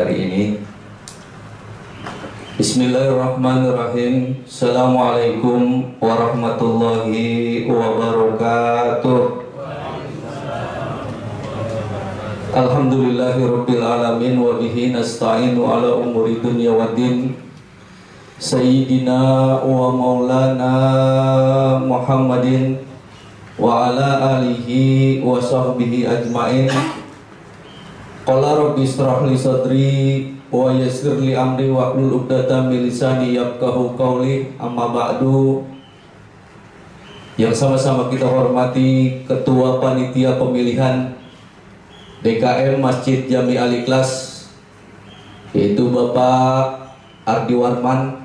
hari ini. Bismillahirrahmanirrahim. Assalamualaikum warahmatullahi wabarakatuh. Alhamdulillahirabbil alamin wa bihi nasta'inu ala umuri dunya waddin. Sayyidina wa maulana Muhammadin wa ala alihi wa sahbihi ajmain. Qala rabbi ishrah li sadri wa yassir li amri wahlul 'uqdatam min lisani yafqahu qawli. Amma ba'du. Yang sama-sama kita hormati Ketua Panitia Pemilihan DKM Masjid Jami Al-Ikhlas, yaitu Bapak Ardi Warman.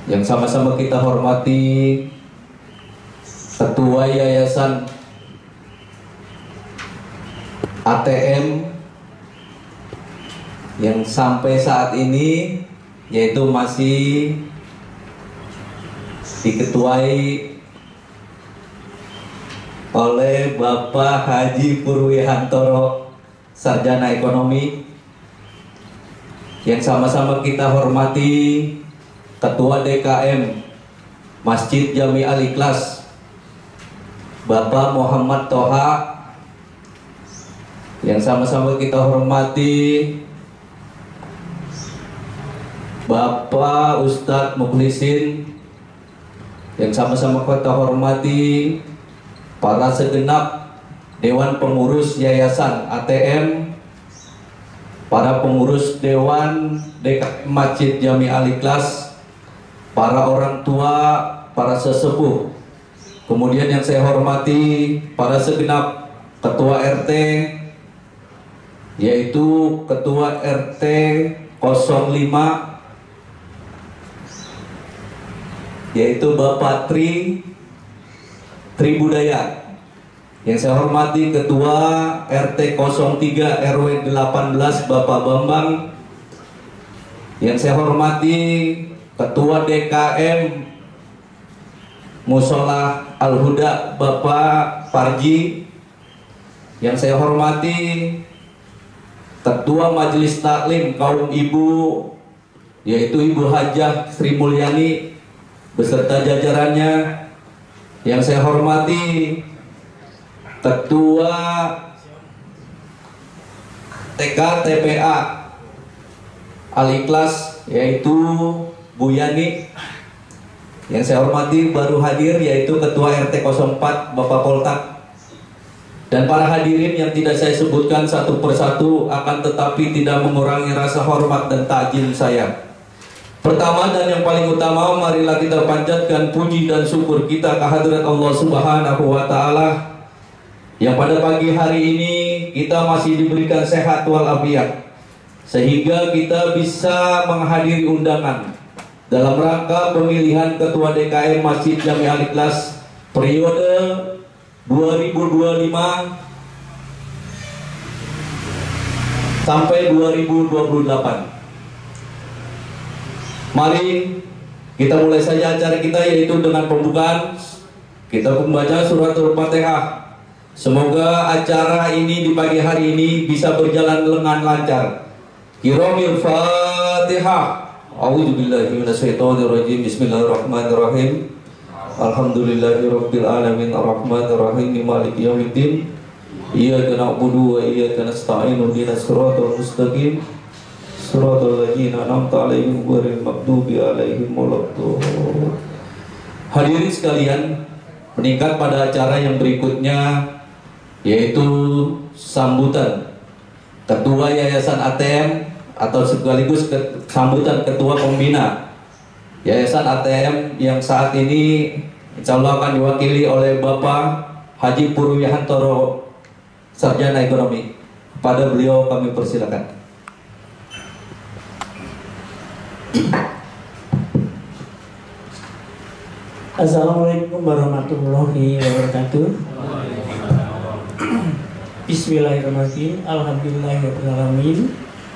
Yang sama-sama kita hormati Ketua Yayasan ATM yang sampai saat ini yaitu masih diketuai oleh Bapak Haji Purwihantoro, Sarjana Ekonomi. Yang sama-sama kita hormati Ketua DKM Masjid Jami Al-Ikhlas, Bapak Muhammad Toha. Yang sama-sama kita hormati Bapak Ustadz Mukhlisin. Yang sama-sama kita hormati para segenap Dewan Pengurus Yayasan ATM, para pengurus Dewan DKM Masjid Jami Al-Ikhlas, para orang tua, para sesepuh. Kemudian yang saya hormati para segenap Ketua RT, yaitu Ketua RT 05, yaitu Bapak Tri Budaya. Yang saya hormati Ketua RT 03 RW 18 Bapak Bambang. Yang saya hormati Ketua DKM Musola Al-Huda Bapak Parji. Yang saya hormati Ketua Majelis Taklim Kaum Ibu, yaitu Ibu Hajah Sri Mulyani beserta jajarannya. Yang saya hormati Ketua TK TPA Al-Ikhlas, yaitu Bu Yani. Yang saya hormati baru hadir yaitu Ketua RT 04 Bapak Poltak. Dan para hadirin yang tidak saya sebutkan satu persatu, akan tetapi tidak mengurangi rasa hormat dan takjil saya. Pertama dan yang paling utama, marilah kita panjatkan puji dan syukur kita kehadirat Allah Subhanahu wa Ta'ala, yang pada pagi hari ini kita masih diberikan sehat walafiat, sehingga kita bisa menghadiri undangan dalam rangka pemilihan Ketua DKM Masjid Jami Al-Ikhlas periode 2025 sampai 2028. Mari kita mulai saja acara kita, yaitu dengan pembukaan kita membaca surat Al-Fatihah. Semoga acara ini di pagi hari ini bisa berjalan dengan lancar. Qiraa'atul Fatihah. A'udzubillahi minasyaitonirrajim. Bismillahirrahmanirrahim. Alhamdulillahirabbil alamin arrahmanirrahim maliki yaumiddin. Iyyaka na'budu wa iyyaka nasta'in ihdinas siratal mustaqim siratal ladzina an'amta 'alaihim ghairil maghdubi 'alaihim waladdallin. Hadirin sekalian, meningkat pada acara yang berikutnya, yaitu sambutan Ketua Yayasan ATM atau sekaligus sambutan Ketua Pembina Yayasan ATM yang saat ini insya Allah akan diwakili oleh Bapak Haji Purwihantoro, Sarjana Ekonomi. Kepada beliau kami persilakan. Assalamualaikum warahmatullahi wabarakatuh. Bismillahirrahmanirrahim. Alhamdulillahirabbil alamin.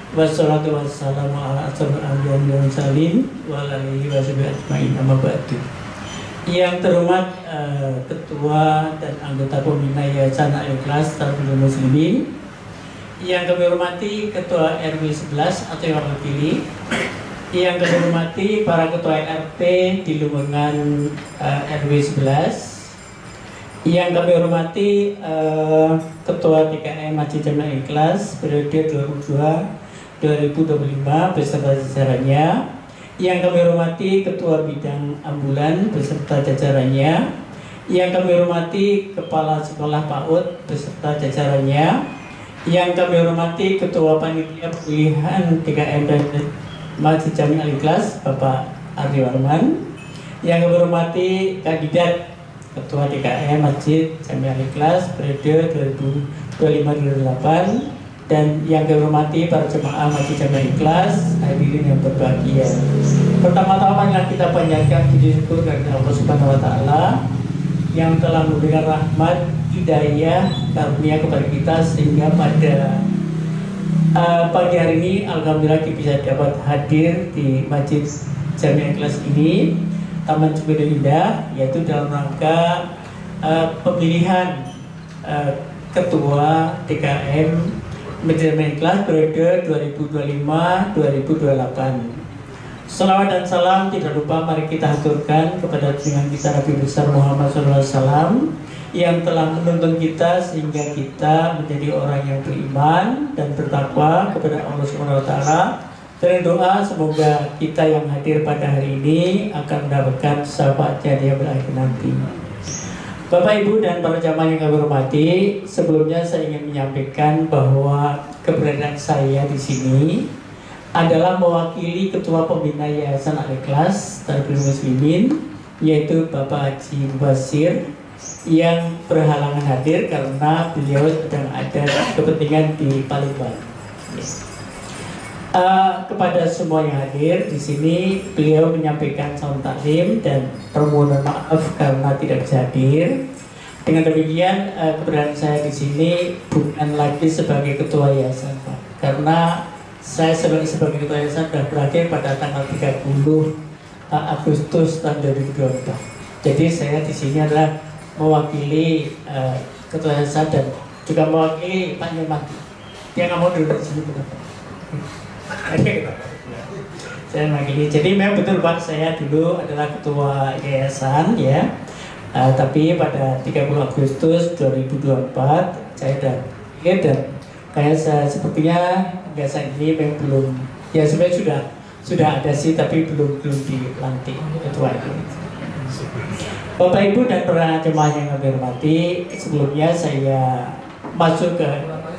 Wassalatu wassalamu ala asyrofil anbiya'i wal mursalin wa ala alihi washabihi ajmain. Amma ba'du. Yang terhormat Ketua dan anggota Pembina Yayasan Al-Ikhlas Talabul Muslimin, Yang kami hormati Ketua RW 11 atau yang terpilih, yang kami hormati para Ketua RT di lingkungan RW 11, yang kami hormati Ketua TKM Masjid Jamiah Ikhlas periode 2022-2025 beserta jajarannya, yang kami hormati Ketua Bidang Ambulan beserta jajarannya, yang kami hormati Kepala Sekolah PAUD beserta jajarannya, yang kami hormati Ketua Panitia Pemilihan TKM dan Masjid Jamiah Ikhlas Bapak Ardi Warman, yang kami hormati kandidat Ketua TKM Masjid Jamiah Ikhlas periode 2025-2028, dan yang kami hormati para jemaah Masjid Jamiah Ikhlas, hadirin yang berbahagia. Pertama-tama kita panjatkan puji syukur kepada Allah Subhanahu wa taala yang telah memberikan rahmat, hidayah, karunia kepada kita sehingga pada pagi hari ini alhamdulillah kita bisa dapat hadir di Masjid Jamiah Ikhlas ini, Taman Cibinong Indah, yaitu dalam rangka pemilihan Ketua TKM Masjid Jamiah Ikhlas periode 2025-2028. Salawat dan salam tidak lupa mari kita haturkan kepada junjungan kita Nabi besar Muhammad SAW yang telah menuntun kita sehingga kita menjadi orang yang beriman dan bertakwa kepada Allah Subhanahu wa taala. Dan doa semoga kita yang hadir pada hari ini akan mendapatkan syafaatnya di akhir nanti. Bapak Ibu dan para jamaah yang kami hormati, sebelumnya saya ingin menyampaikan bahwa keberadaan saya di sini adalah mewakili Ketua Pembina Yayasan Al-Ikhlas Tarbiyah Muslimin, yaitu Bapak Haji Basir, yang berhalangan hadir karena beliau sedang ada kepentingan di Palembang. Kepada semua yang hadir di sini, beliau menyampaikan salam taklim dan permohonan maaf karena tidak bisa hadir. Dengan demikian, keberadaan saya di sini bukan lagi sebagai Ketua Yayasan, Pak, karena saya sebagai Ketua Yayasan sudah berakhir pada tanggal 30 Agustus tahun 2024. Jadi saya di sini adalah mewakili Ketua Yayasan dan juga mewakili Pak Nyemati. Dia nggak mau duduk di sini, kenapa? Saya mewakili. Jadi memang betul Pak, saya dulu adalah Ketua Yayasan ya. Tapi pada 30 Agustus 2024 saya sudah dan kayak saya sepertinya biasa ini memang belum, ya sebenarnya sudah ada sih tapi belum dilantik ketua itu. Bapak Ibu dan para jemaah yang kami hormati, sebelumnya saya masuk ke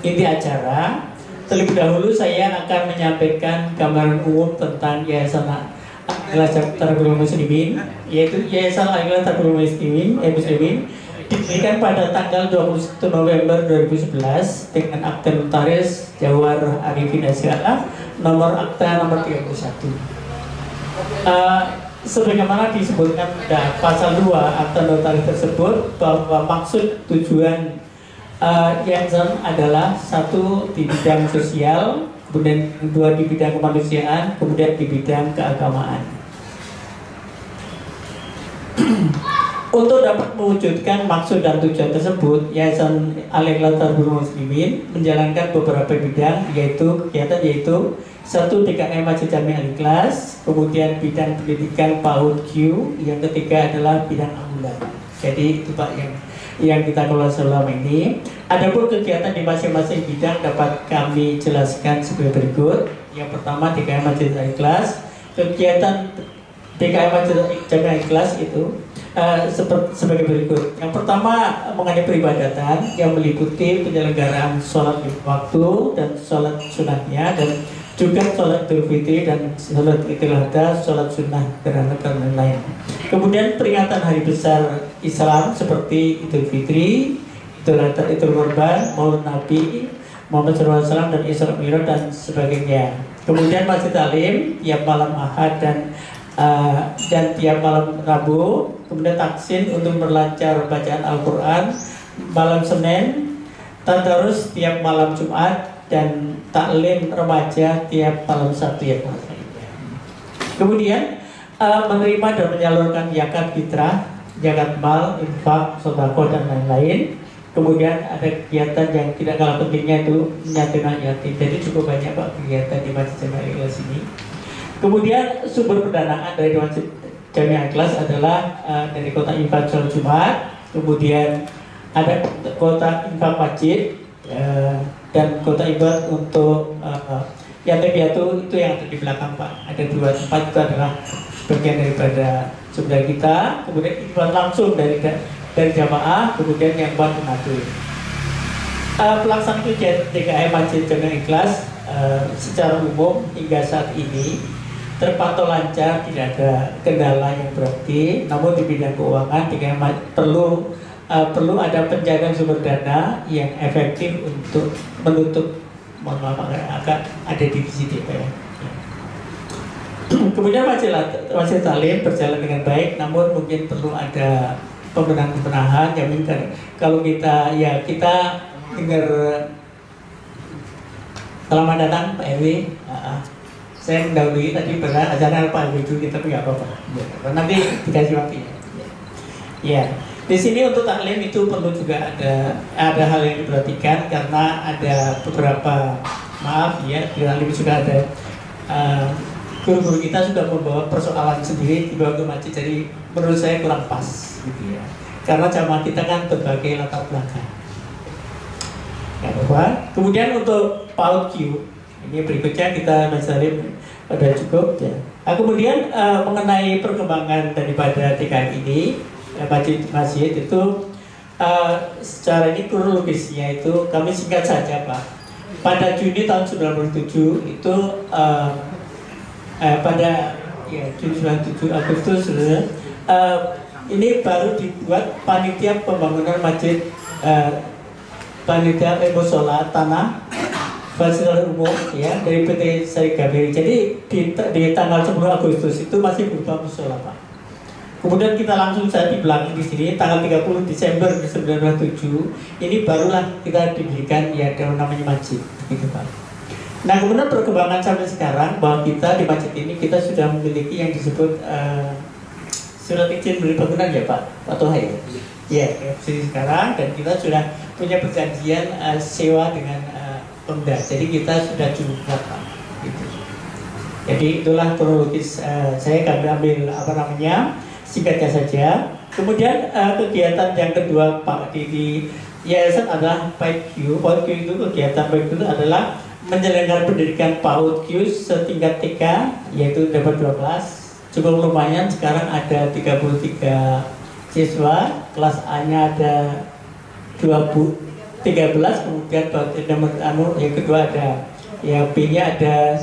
inti acara. Terlebih dahulu saya akan menyampaikan gambaran umum tentang Yayasan Al-Ikhlas Tarbiyah Muslimin, yaitu Yayasan Al-Ikhlas Tarbiyah Muslimin didirikan pada tanggal 21 November 2011 dengan akta notaris Jawar Arifin SIA nomor akta nomor 31. Sebagaimana disebutkan pada pasal 2 akta notaris tersebut bahwa maksud tujuan Yayasan adalah satu di bidang sosial, kemudian dua di bidang kemanusiaan, kemudian di bidang keagamaan. Untuk dapat mewujudkan maksud dan tujuan tersebut, Yayasan Al-Ikhlas Tarbiyah Muslimin menjalankan beberapa bidang, yaitu satu TKM Masjid Jamiah Ikhlas, kemudian bidang pendidikan PAUD Q, yang ketiga adalah bidang ambulan. Jadi itu Pak yang kita kelola selama ini. Adapun kegiatan di masing-masing bidang dapat kami jelaskan sebagai berikut. Yang pertama TKM Masjid Ikhlas, kegiatan TKM Masjid Jamiah Ikhlas itu sebagai berikut. Yang pertama mengenai peribadatan yang meliputi penyelenggaraan sholat lima waktu dan sholat sunnahnya, dan juga sholat Idul Fitri dan sholat Idul Adha, sholat sunnah dan lain-lain. Kemudian peringatan hari besar Islam seperti Idul Fitri, Idul Adha, Idul Kurban, Maulid Nabi Muhammad SAW dan Isra Mi'raj dan sebagainya. Kemudian masjid taklim tiap malam Ahad dan tiap malam Rabu. Kemudian taksin untuk berlancar bacaan Al-Quran malam Senin, tadarus tiap malam Jumat, dan taklim remaja tiap malam Sabtu ya. Kemudian menerima dan menyalurkan zakat fitrah, zakat mal, infak, sedekah dan lain-lain. Kemudian ada kegiatan yang tidak kalah pentingnya itu menyatir anak yatim. Jadi cukup banyak Pak kegiatan di Masjid Jamiah Ikhlas ini. Kemudian sumber pendanaan dari Masjid Jamiah Ikhlas adalah dari kota infak sholat Jumat, kemudian ada kota infak masjid, dan kota infak untuk yatim piatu itu yang ada di belakang Pak. Ada 2 tempat, itu adalah bagian daripada sumber kita, kemudian infak langsung dari jamaah, kemudian yang buat donatur. Pelaksanaan kegiatan TKM Masjid Jamiah Ikhlas secara umum hingga saat ini terpantau lancar, tidak ada kendala yang berarti. Namun di bidang keuangan TKM perlu ada penjagaan sumber dana yang efektif untuk menutup akan ada divisi TKM. Kemudian Masjid Talim berjalan dengan baik, namun mungkin perlu ada pembenahan yang mungkin kalau kita dengar selamat datang Pak RW. Saya mendahului tadi pada acara Pak RW dulu, tapi nggak apa-apa. Nanti dikasih waktu ya. Ya, di sini untuk taklim itu perlu juga ada hal yang diperhatikan karena ada beberapa di taklim juga ada guru-guru kita sudah membawa persoalan sendiri dibawa ke masjid, jadi menurut saya kurang pas gitu ya. Karena jamaah kita kan berbagai latar belakang. Ya, bahwa kemudian untuk PAUD Q ini berikutnya kita masih pada cukup ya. Nah, kemudian mengenai perkembangan daripada TKM ini masjid itu secara ini kronologisnya itu kami singkat saja Pak. Pada Juni tahun 97 itu pada Juni 97 Agustus ini baru dibuat panitia pembangunan masjid, panitia musola tanah fasilitas umum ya dari PT Sarigabiri. Jadi di tanggal 10 Agustus itu masih berupa musola Pak. Kemudian kita langsung saja di belakang di sini tanggal 30 Desember 1997 ini barulah kita diberikan ya namanya masjid gitu Pak. Nah kemudian perkembangan sampai sekarang bahwa kita di masjid ini kita sudah memiliki yang disebut surat izin beli bangunan ya Pak Tohai ya sekarang, dan kita sudah punya perjanjian sewa dengan Pemda, jadi kita sudah cukup Pak gitu. Jadi itulah kronologis saya ambil singkatnya saja. Kemudian kegiatan yang kedua Pak di yayasan adalah PAUD Q itu kegiatan PAUD itu adalah menyelenggarakan pendidikan PAUD Q setingkat TK yaitu dapat 2 kelas. Cukup lumayan, sekarang ada 33 siswa, kelas A-nya ada 13, kemudian yang kedua ada B-nya ada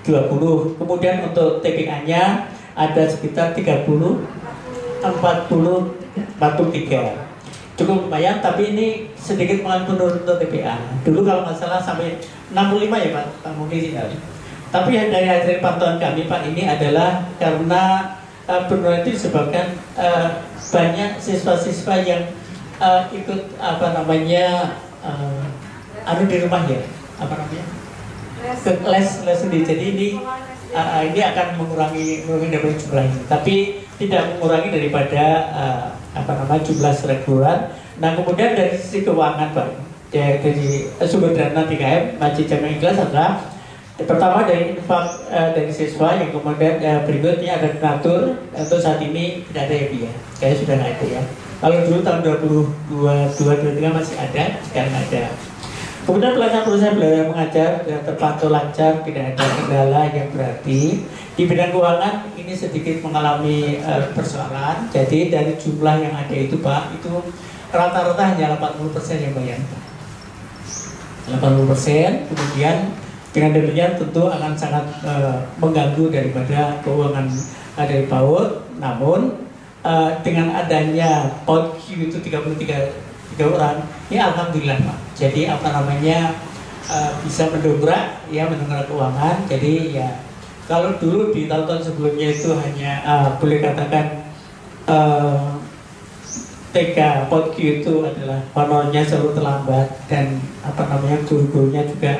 20. Kemudian untuk TPA-nya ada sekitar 30, 40, 43. Cukup lumayan, tapi ini sedikit menurun untuk TPA. Dulu kalau nggak salah sampai 65 ya Pak mungkin ya. Tapi dari hasil pantauan kami Pak ini adalah karena penurunan itu disebabkan banyak siswa-siswa yang ikut di rumah ya les sendiri. Jadi ini akan mengurangi dari jumlah ini, tapi tidak mengurangi daripada jumlah reguler. Nah kemudian dari sisi keuangan Pak, dari sumber dana TKM Masjid Jamiah Ikhlas adalah pertama dari infak dari siswa, yang kemudian berikutnya ada donatur. Untuk saat ini tidak ada ya, kayaknya sudah nggak ada ya. Kalau dulu tahun 2022-2023 masih ada, sekarang ada. Kemudian pelaksanaan proses belajar mengajar terpantau lancar, tidak ada kendala yang berarti. Di bidang keuangan ini sedikit mengalami persoalan. Jadi dari jumlah yang ada itu Pak, itu rata-rata hanya 80% yang bayar. 80%, kemudian dengan demikian tentu akan sangat mengganggu daripada keuangan dari PAUD. Namun dengan adanya PAUD Q itu 33 orang, ini alhamdulillah Pak. Jadi bisa mendongkrak keuangan. Jadi ya kalau dulu di tahun-tahun sebelumnya itu hanya boleh katakan TK PAUD Q itu adalah honornya selalu terlambat, dan guru-gurunya juga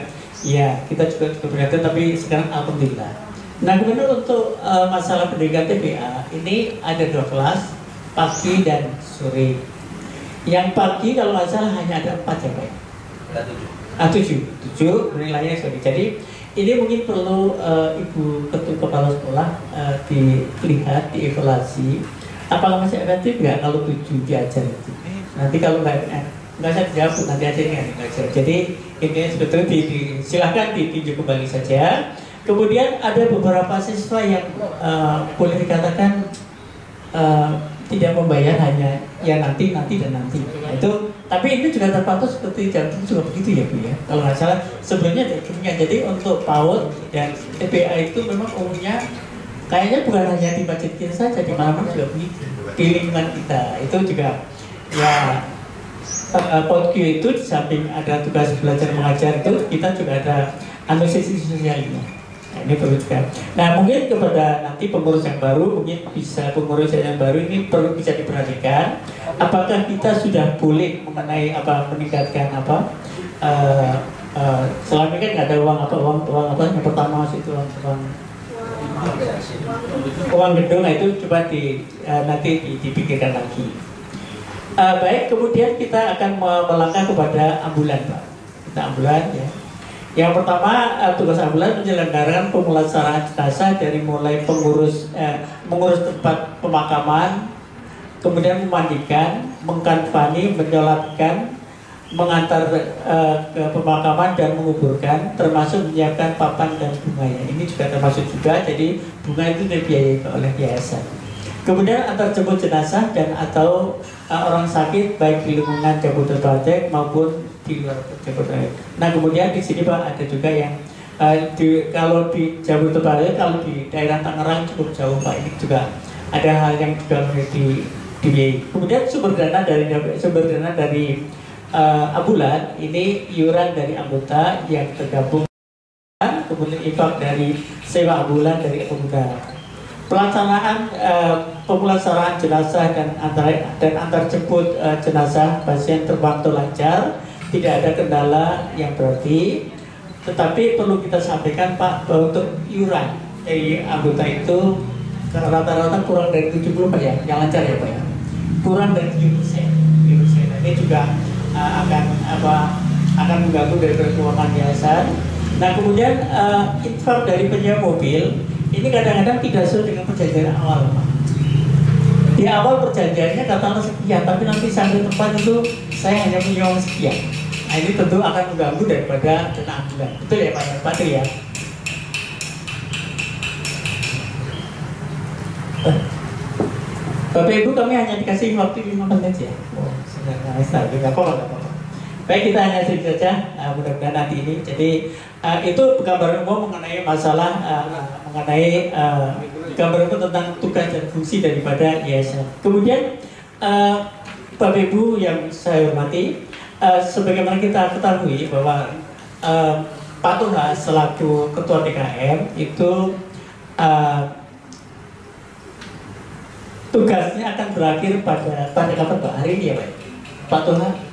ya kita juga berkata, tapi sekarang alhamdulillah. Nah kemudian untuk masalah pendidikan TPA ini ada 2 kelas, pagi dan sore. Yang pagi kalau nggak salah hanya ada 4 ya Pak. Ada 7. 7 nilainya sorry. Jadi ini mungkin perlu Ibu Ketua Kepala Sekolah dilihat, dievaluasi apakah masih efektif nggak kalau 7 diajar itu. Nanti kalau nggak usah dijawab, nanti aja ini ngajar. Jadi intinya sebetulnya silahkan ditinjau kembali saja. Kemudian ada beberapa siswa yang boleh dikatakan tidak membayar, hanya ya nanti dan nanti. Nah, itu tapi ini juga terpantau seperti Jatim juga begitu ya Bu ya. Kalau nggak salah sebelumnya Jatimnya. Jadi untuk PAUD dan TPA itu memang umumnya kayaknya bukan hanya di masjid kita saja, di mana-mana juga begitu. Di lingkungan kita itu juga ya PODQ itu di samping ada tugas belajar mengajar itu kita juga ada sisi sosialnya. Nah, ini perlu juga. Nah mungkin kepada nanti pengurus yang baru, mungkin bisa pengurus yang baru ini perlu bisa diperhatikan. Apakah kita sudah boleh mengenai meningkatkan selama ini kan nggak ada uang yang pertama itu uang gedung. Nah itu coba nanti dipikirkan lagi. Baik, kemudian kita akan melangkah kepada ambulan Pak. Kita ambulan ya. Yang pertama tugas ambulan menyelenggarakan pemulasaraan jenazah dari mulai mengurus tempat pemakaman, kemudian memandikan, mengkanfani, menyolatkan, mengantar ke pemakaman dan menguburkan, termasuk menyiapkan papan dan bunganya. Ini juga termasuk juga, jadi bunga itu dibiayai oleh yayasan. Kemudian antar jemput jenazah dan atau orang sakit baik di lingkungan Jabodetabek maupun di luar Jabodetabek. Nah kemudian di sini Pak ada juga yang kalau di Jabodetabek, kalau di daerah Tangerang cukup jauh Pak, ini juga ada hal yang juga dibiayai. Kemudian sumber dana dari ambulan ini iuran dari anggota yang tergabung, kemudian infak dari sewa ambulan dari anggota. Pelaksanaan pemulasaraan jenazah dan antar jemput jenazah pasien terpantau lancar, tidak ada kendala yang berarti. Tetapi perlu kita sampaikan Pak bahwa untuk iuran dari anggota itu rata-rata kurang dari 70 Pak ya, yang lancar ya Pak ya, kurang dari 7%. Nah, ini juga akan mengganggu dari keuangan yayasan. Nah kemudian infak dari penyewa mobil ini kadang-kadang tidak sesuai dengan perjanjian awal Pak. Di awal perjanjiannya katakanlah sekian, tapi nanti sampai tempat itu saya hanya punya uang sekian. Nah ini tentu akan mengganggu daripada dana ambulan. Betul ya Pak? Betul ya. Bapak Ibu, kami hanya dikasih waktu 5 menit ya. Oh, sebenarnya nggak apa-apa. Baik, kita hanya sedikit saja, mudah-mudahan nanti ini. Jadi itu gambaran umum mengenai masalah gambaran umum tentang tugas dan fungsi daripada yayasan. Kemudian Bapak Ibu yang saya hormati, sebagaimana kita ketahui bahwa Pak Tuha selaku Ketua DKM itu tugasnya akan berakhir pada kapan Pak? Hari ini ya Pak Tuha?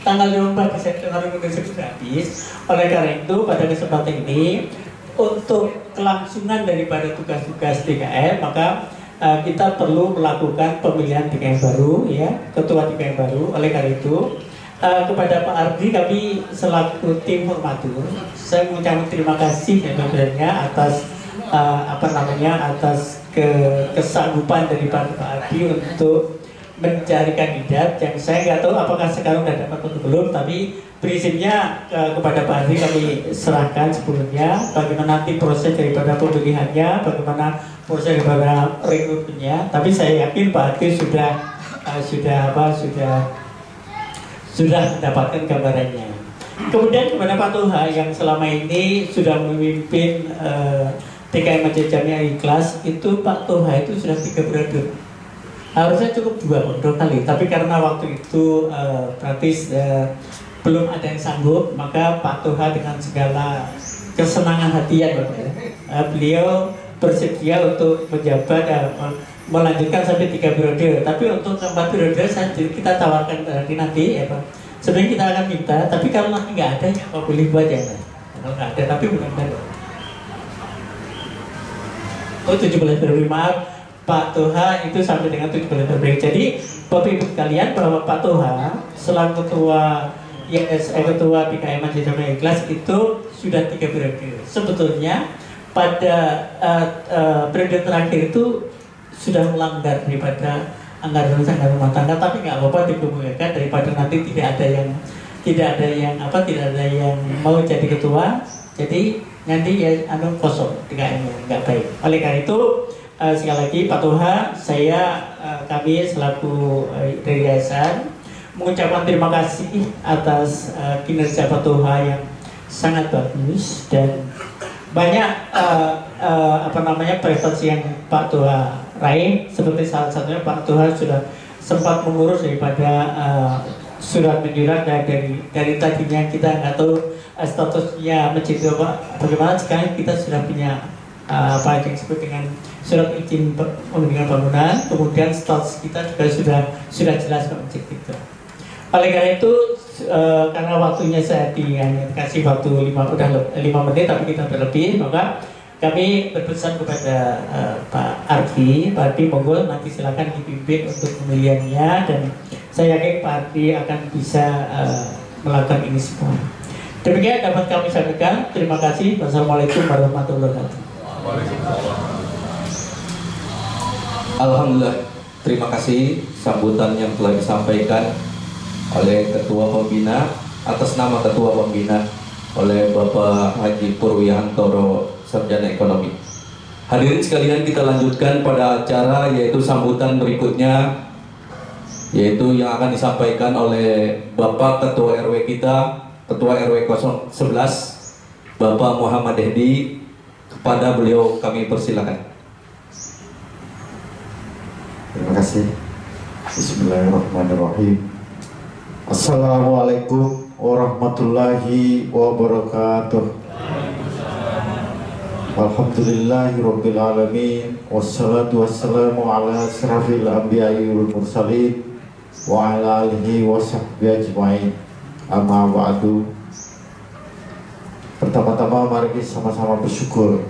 Tanggal 24 Desember sudah habis. Oleh karena itu pada kesempatan ini untuk kelangsungan daripada tugas-tugas DKM maka kita perlu melakukan pemilihan DKM baru ya, ketua DKM baru. Oleh karena itu kepada Pak Ardi kami selaku tim formatur saya mengucapkan terima kasih sebenarnya atas atas kesanggupan daripada Pak Ardi untuk mencari kandidat yang saya nggak tahu apakah sekarang sudah dapat atau belum, tapi prinsipnya kepada Pak Andri kami serahkan sebelumnya bagaimana nanti proses daripada pemilihannya, bagaimana proses daripada rekrutmennya. Tapi saya yakin Pak Andri sudah mendapatkan gambarannya. Kemudian kepada Pak Tuha yang selama ini sudah memimpin DKM Masjid Jamiah Ikhlas, itu Pak Tuha itu sudah 3 periode. Harusnya cukup 2 kali, tapi karena waktu itu praktis belum ada yang sanggup, maka Pak Tuha dengan segala kesenangan hati ya Bapak ya, beliau bersedia untuk menjabat melanjutkan sampai 3 periode. Tapi untuk 4 periode kita tawarkan nanti ya Pak. Sebenarnya kita akan minta, tapi kalau nanti nggak ada ya Pak boleh buat ya Pak. Kalau nggak ada, tapi mudah-mudahan. Oh 17 periode, maaf. Pak Toha itu sampai dengan 7 bulan terbaik. Jadi Bapak Ibu sekalian, bahwa Pak Toha selaku ketua ketua PKM Masjid Jamaah Ikhlas itu sudah 3 periode. Sebetulnya pada periode terakhir itu sudah melanggar daripada anggaran rumah tangga, tapi nggak apa-apa dikemukakan daripada nanti tidak ada yang mau jadi ketua, jadi nanti ya kosong nggak baik. Oleh karena itu sekali lagi Pak Toha, kami selaku dari yayasan mengucapkan terima kasih atas kinerja Pak Toha yang sangat bagus dan banyak prestasi yang Pak Toha raih, seperti salah satunya Pak Toha sudah sempat mengurus daripada surat menyurat dari tadinya kita nggak tahu statusnya masjid bagaimana, sekarang kita sudah punya apa yang disebut dengan surat izin pembangunan bangunan, kemudian status kita juga sudah jelas ke masjid itu. Oleh karena itu karena waktunya saya dikasih waktu 5 menit tapi kita berlebih, maka kami berpesan kepada Pak Arfi monggo nanti silakan dipimpin untuk pemilihannya, dan saya yakin Pak Arfi akan bisa melakukan ini semua. Demikian dapat kami sampaikan. Terima kasih. Wassalamualaikum warahmatullahi wabarakatuh. Alhamdulillah, terima kasih sambutan yang telah disampaikan oleh Ketua Pembina atas nama Ketua Pembina oleh Bapak Haji Purwihantoro, Sarjana Ekonomi. Hadirin sekalian, kita lanjutkan pada acara yaitu sambutan berikutnya, yaitu yang akan disampaikan oleh Bapak Ketua RW kita, Ketua RW 011 Bapak Muhammad Hedi. Kepada beliau kami persilakan. Terima kasih. Bismillahirrahmanirrahim. Assalamualaikum warahmatullahi wabarakatuh. Alhamdulillahirabbil alamin, wassalatu wassalamu ala asrafil anbiya'i wal mursalin wa ala alihi wa sahbihi ajmain. Amma ba'du. Pertama-tama mari kita sama-sama bersyukur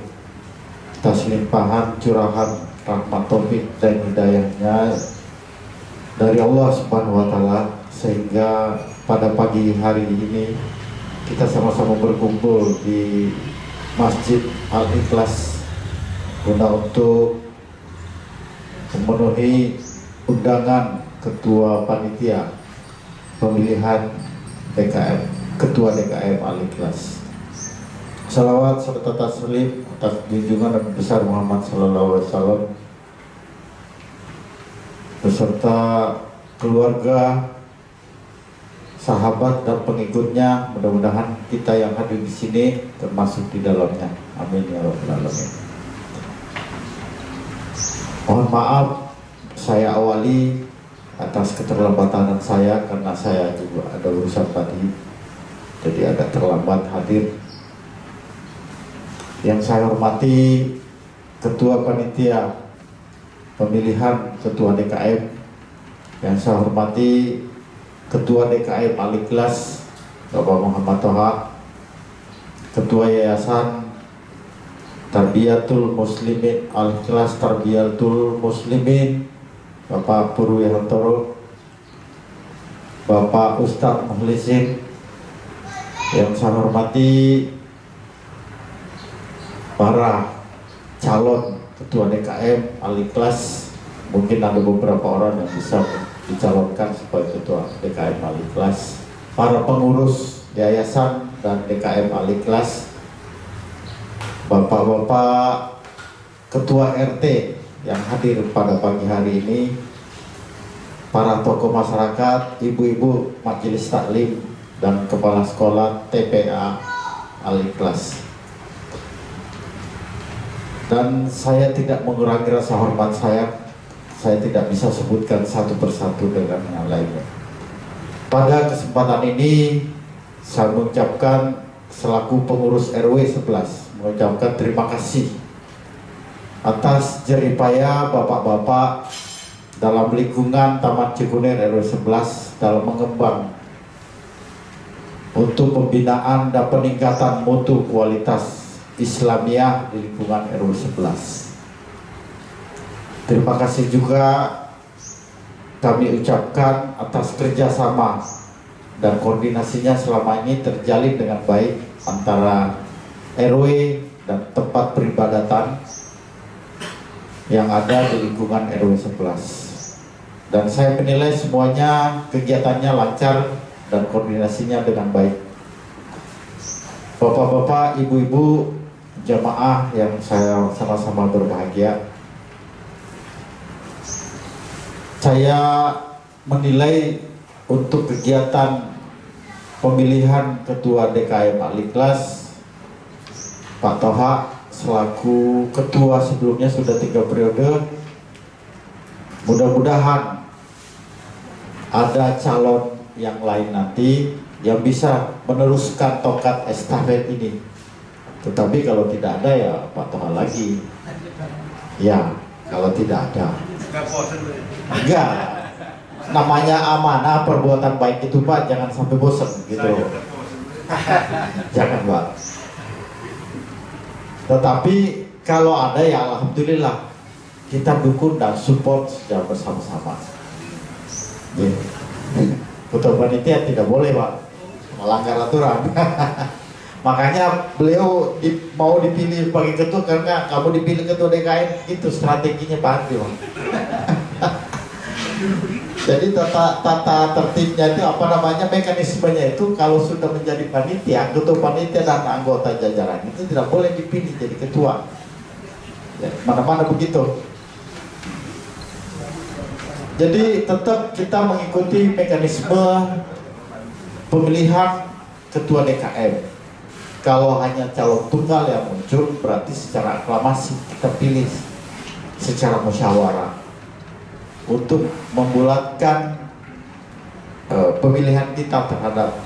atas limpahan curahan rahmat taufik dan hidayahnya dari Allah Subhanahu wa taala, sehingga pada pagi hari ini kita sama-sama berkumpul di Masjid Al-Ikhlas untuk memenuhi undangan Ketua Panitia Pemilihan DKM, Ketua DKM Al-Ikhlas. Salawat serta taslim atas junjungan Nabi besar Muhammad Sallallahu Alaihi Wasallam beserta keluarga, sahabat dan pengikutnya. Mudah-mudahan kita yang hadir di sini termasuk di dalamnya. Amin ya rabbal alamin. Mohon maaf saya awali atas keterlambatan saya karena saya juga ada urusan tadi, jadi agak terlambat hadir. Yang saya hormati Ketua Panitia Pemilihan Ketua DKM, yang saya hormati Ketua DKM Al-Ikhlas Bapak Muhammad Toha, Ketua Yayasan Tarbiyatul Muslimin Al-Ikhlas Tarbiyatul Muslimin Bapak Purwihantoro, Bapak Ustadz Mukhlisin. Yang saya hormati para calon Ketua DKM Al-Ikhlas, mungkin ada beberapa orang yang bisa dicalonkan sebagai Ketua DKM Al-Ikhlas, para pengurus yayasan dan DKM Al-Ikhlas, bapak-bapak Ketua RT yang hadir pada pagi hari ini, para tokoh masyarakat, ibu-ibu majelis taklim dan kepala sekolah TPA Al-Ikhlas. Dan saya tidak mengurangi rasa hormat saya tidak bisa sebutkan satu persatu dengan yang lainnya. Pada kesempatan ini saya mengucapkan selaku pengurus RW 11 mengucapkan terima kasih atas jeripaya bapak-bapak dalam lingkungan Taman Cikunir RW 11 dalam mengembang untuk pembinaan dan peningkatan mutu kualitas Islamiyah di lingkungan RW 11. Terima kasih juga kami ucapkan atas kerjasama dan koordinasinya selama ini terjalin dengan baik antara RW dan tempat peribadatan yang ada di lingkungan RW 11. Dan saya menilai semuanya kegiatannya lancar dan koordinasinya dengan baik. Bapak-bapak, ibu-ibu, jamaah yang saya sama-sama berbahagia, saya menilai untuk kegiatan pemilihan Ketua DKM Al-Ikhlas, Pak Toha selaku ketua sebelumnya sudah 3 periode, mudah-mudahan ada calon yang lain nanti yang bisa meneruskan tongkat estafet ini. Tetapi kalau tidak ada ya Pak Toha lagi. Ya, kalau tidak ada. Enggak. Namanya amanah perbuatan baik itu Pak, jangan sampai bosan gitu. Jangan Pak. Tetapi kalau ada ya alhamdulillah, kita dukung dan support secara bersama-sama. Ketua panitia tidak boleh Pak melanggar aturan. Makanya beliau mau dipilih sebagai ketua karena kamu dipilih ketua DKM, itu strateginya Pak Andri. Jadi tata tertibnya itu apa namanya, mekanismenya itu kalau sudah menjadi panitia, ketua panitia dan anggota jajaran itu tidak boleh dipilih jadi ketua. Ya, mana-mana begitu. Jadi tetap kita mengikuti mekanisme pemilihan ketua DKM. Kalau hanya calon tunggal yang muncul, berarti secara aklamasi kita pilih secara musyawarah untuk membulatkan pemilihan kita terhadap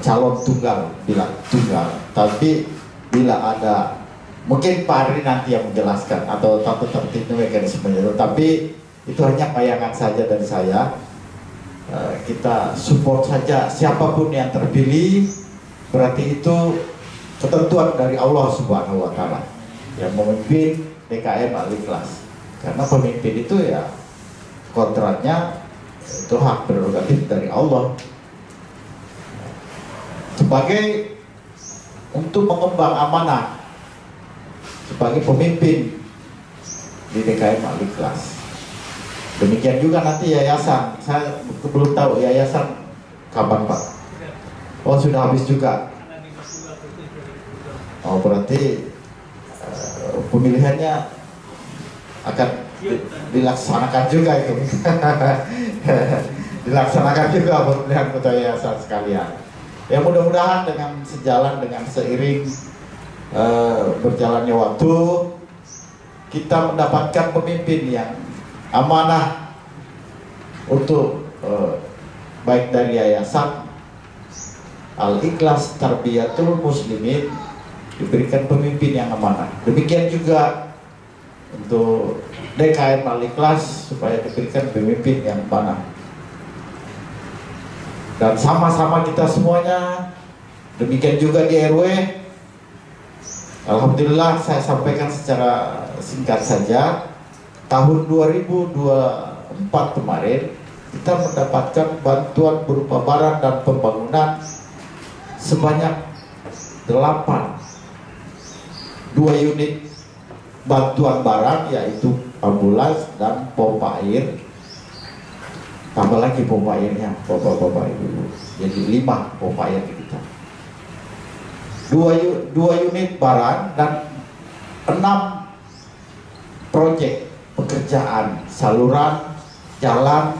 calon tunggal bila tunggal. Tapi bila ada, mungkin Pak Ari nanti yang menjelaskan atau tata tertibnya mekanismenya, tapi itu hanya bayangan saja dari saya. Kita support saja siapapun yang terpilih, berarti itu ketentuan dari Allah Subhanahu wa Ta'ala yang memimpin DKM Al-Ikhlas. Karena pemimpin itu ya kontraknya itu hak prerogatif dari Allah. Sebagai untuk mengembang amanah sebagai pemimpin di DKM Al-Ikhlas. Demikian juga nanti yayasan, saya belum tahu yayasan kapan Pak. Oh sudah habis juga. Oh berarti pemilihannya akan dilaksanakan juga itu. Dilaksanakan juga pemilihan ketua yayasan sekalian. Ya mudah-mudahan dengan sejalan dengan seiring berjalannya waktu, kita mendapatkan pemimpin yang amanah untuk baik dari yayasan Al-Ikhlas Tarbiyatul Muslimin, diberikan pemimpin yang amanah. Demikian juga untuk DKM Al-Ikhlas supaya diberikan pemimpin yang amanah. Dan sama-sama kita semuanya, demikian juga di RW. Alhamdulillah saya sampaikan secara singkat saja. Tahun 2024 kemarin kita mendapatkan bantuan berupa barang dan pembangunan sebanyak 2 unit bantuan barang, yaitu ambulans dan pompa air. Tambah lagi pompa airnya, bapak-bapak ibu. Jadi 5 pompa air kita. 2 unit barang dan 6 proyek pekerjaan saluran jalan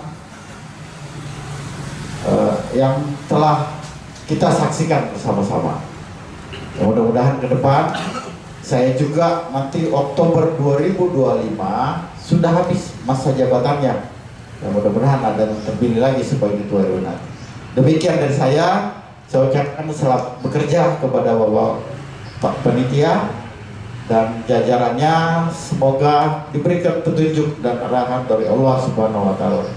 yang telah kita saksikan bersama-sama. Mudah-mudahan ke depan saya juga nanti Oktober 2025 sudah habis masa jabatannya. Ya, mudah-mudahan ada yang terpilih lagi sebagai ketua RW nanti. Demikian dari saya ucapkan selamat bekerja kepada Bapak Pak Panitia dan jajarannya, semoga diberikan petunjuk dan arahan dari Allah Subhanahu wa Ta'ala,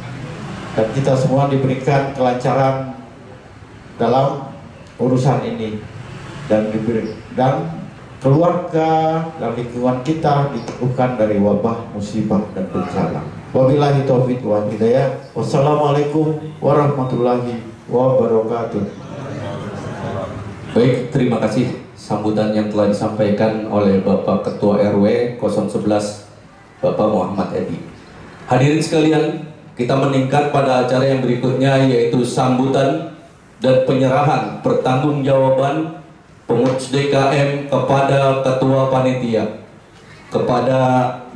dan kita semua diberikan kelancaran dalam urusan ini, dan keluarga dan lingkungan kita diteguhkan dari wabah, musibah dan bencana. Wabillahi taufiq wal hidayah. Wassalamualaikum warahmatullahi wabarakatuh. Baik, terima kasih sambutan yang telah disampaikan oleh Bapak Ketua RW 011 Bapak Muhammad Edi. Hadirin sekalian, kita meningkat pada acara yang berikutnya, yaitu sambutan dan penyerahan pertanggungjawaban pengurus DKM kepada Ketua Panitia. Kepada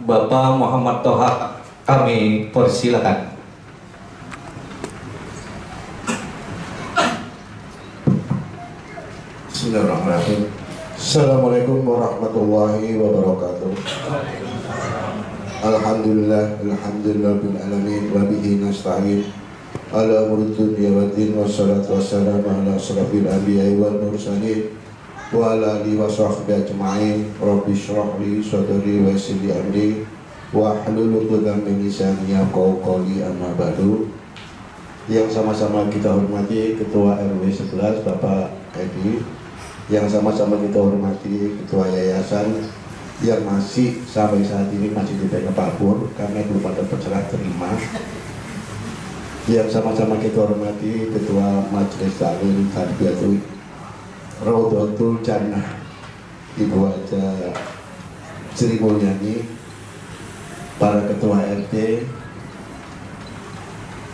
Bapak Muhammad Toha, kami persilakan. Bismillahirrahmanirrahim. Assalamualaikum warahmatullahi wabarakatuh. Alhamdulillah, alhamdulillah alamin wa bihi nasta'in ala umuri dunya waddin wassalatu wassalamu ala asrafil anbiya'i wal mursalin wa ala alihi wa sahbihi ajma'in. Rabbi shrah li sadri wa yassir li amri wa hlul 'uqdatam min lisani yafqahu qawli, amma ba'du. Yang sama-sama kita hormati Ketua RW 11 Bapak Edi, yang sama-sama kita hormati Ketua Yayasan yang masih sampai saat ini masih tidak kepabur karena belum ada peserah terima, yang sama-sama kita hormati Ketua Majelis Taklim Tarbiyatul Raudhatul Jannah Ibu Haja Sri Mulyani, para Ketua RT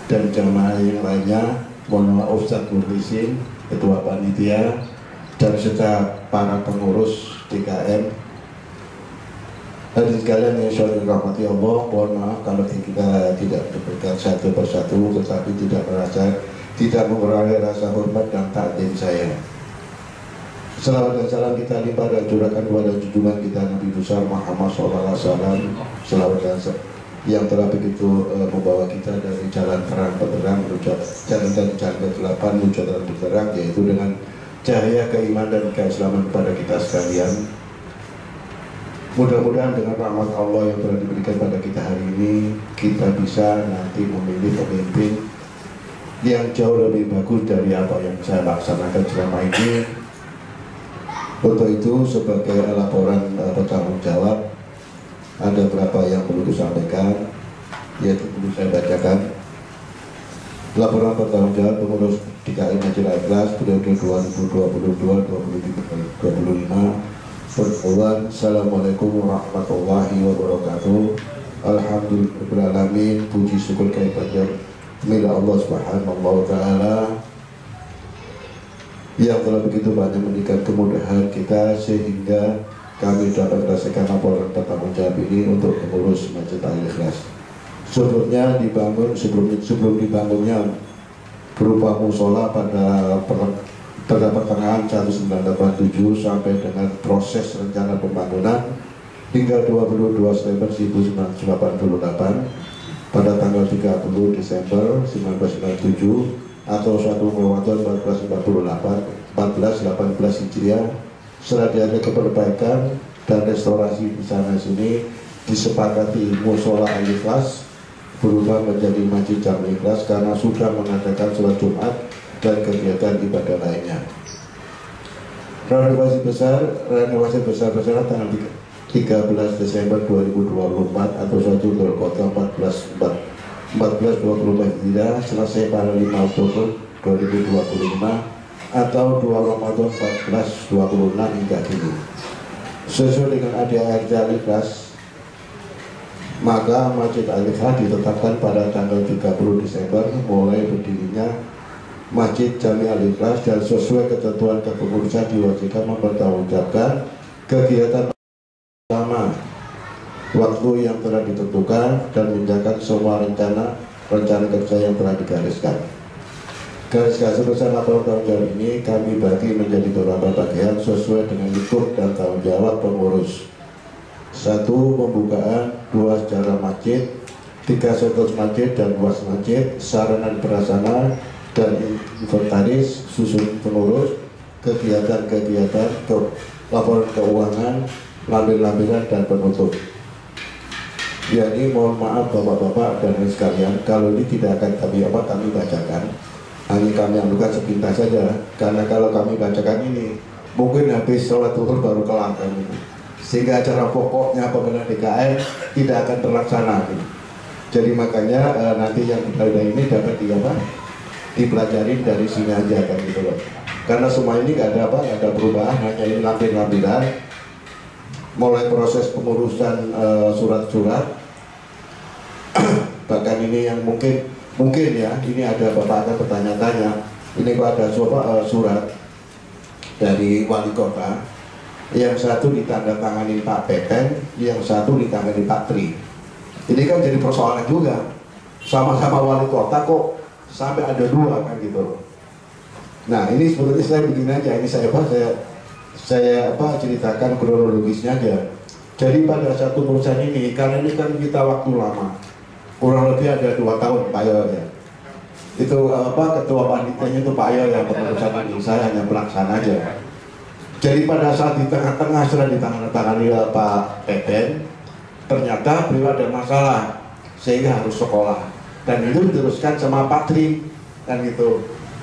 dan jamaah yang lainnya, mohon maaf Ustadz Murlisin, Ketua Panitia, dan serta para pengurus DKM. Hadirin sekalian yang saya rahmati Allah, mohon maaf kalau kita tidak berikan satu persatu, tetapi tidak mengurangi rasa hormat dan takdim saya. Selawat dan salam kita limpah dan curahkan kepada junjungan kita Nabi besar Muhammad SAW. Selawat dan yang telah begitu membawa kita dari jalan terang benderang menuju jalan kegelapan menuju jalan benderang, yaitu dengan cahaya keimanan dan keislaman kepada kita sekalian. Mudah-mudahan dengan rahmat Allah yang telah diberikan pada kita hari ini, kita bisa nanti memilih pemimpin yang jauh lebih bagus dari apa yang saya laksanakan selama ini. Untuk itu, sebagai laporan bertanggung jawab, ada beberapa yang perlu disampaikan, yaitu perlu saya bacakan. Laporan bertanggung jawab pengurus DKM Majelis Ikhlas periode 2022-2025. Pertemuan. Assalamualaikum warahmatullahi wabarakatuh. Alhamdulillahirrahmanirrahim. Puji syukur kehadiran milik Allah Subhanahu wa Ta'ala yang telah begitu banyak memberikan kemudahan kita sehingga kami dapat merasakan laporan bertanggung jawab ini untuk pengurus Masjid Al-Ikhlas. Sebelumnya sebelum dibangunnya berupa musola pada pertengahan 1987 sampai dengan proses rencana pembangunan hingga 22 September 1988 pada tanggal 30 Desember 1997 atau 1 Ramadan 1418 Hijriah, setelah diadakan perbaikan dan restorasi di sana sini, disepakati musola Al-Ikhlas berubah menjadi Masjid Jami Ikhlas karena sudah mengadakan sholat Jumat dan kegiatan ibadah lainnya. Renovasi besar-besaran tanggal 13 Desember 2024 atau 1 Dzulqa'dah 1424 Hijriah selesai pada 5 Oktober 2025 atau 2 Ramadan 1426 hingga kini. Sesuai dengan ADART Al-Ikhlas, maka Masjid Al-Ikhlas ditetapkan pada tanggal 30 Desember mulai berdirinya Masjid Jami Al-Ikhlas, dan sesuai ketentuan kepengurusan diwajibkan mempertanggungjawabkan kegiatan selama waktu yang telah ditentukan dan menjaga semua rencana kerja yang telah digariskan. Garis-garis besar laporan tanggung jawab ini kami bagi menjadi beberapa bagian sesuai dengan lingkup dan tanggung jawab pengurus. 1. Pembukaan. 2. Sejarah masjid. 3. Status masjid dan luas masjid, sarana dan prasarana dan inventaris susun pengurus, kegiatan-kegiatan, laporan keuangan, lampiran-lampiran dan penutup. Jadi mohon maaf bapak-bapak dan sekalian, kalau ini tidak akan kami bacakan, hanya kami ambilkan sepintas saja, karena kalau kami bacakan ini mungkin habis sholat zuhur baru kelar kan gitu. Sehingga acara pokoknya pemilihan DKM tidak akan terlaksana gitu. Jadi makanya nanti yang berada ini dapat dipelajari dari sini aja kan gitu loh. Karena semua ini nggak ada perubahan, hanya ini lampiran-lampiran. Mulai proses pengurusan surat-surat, bahkan ini yang mungkin ya, ini ada Bapak akan bertanya-tanya, ini kok ada surat dari wali kota, yang satu ditandatangani Pak Pepen, yang satu ditangani Pak Tri. Ini kan jadi persoalan juga, sama-sama wali kota kok sampai ada dua kan gitu. Nah ini sebetulnya saya begini aja, ini saya ceritakan kronologisnya aja. Jadi pada satu perusahaan ini, karena ini kan kita waktu lama, kurang lebih ada 2 tahun Pak Yo ya. Itu ketua panitianya itu Pak Yo yang perusahaan ini, saya hanya pelaksana aja. Jadi pada saat di tengah-tengah sudah ditandatangani Pak Pepen, ternyata beliau ada masalah sehingga harus sekolah, dan itu diteruskan sama Pak Tri kan gitu.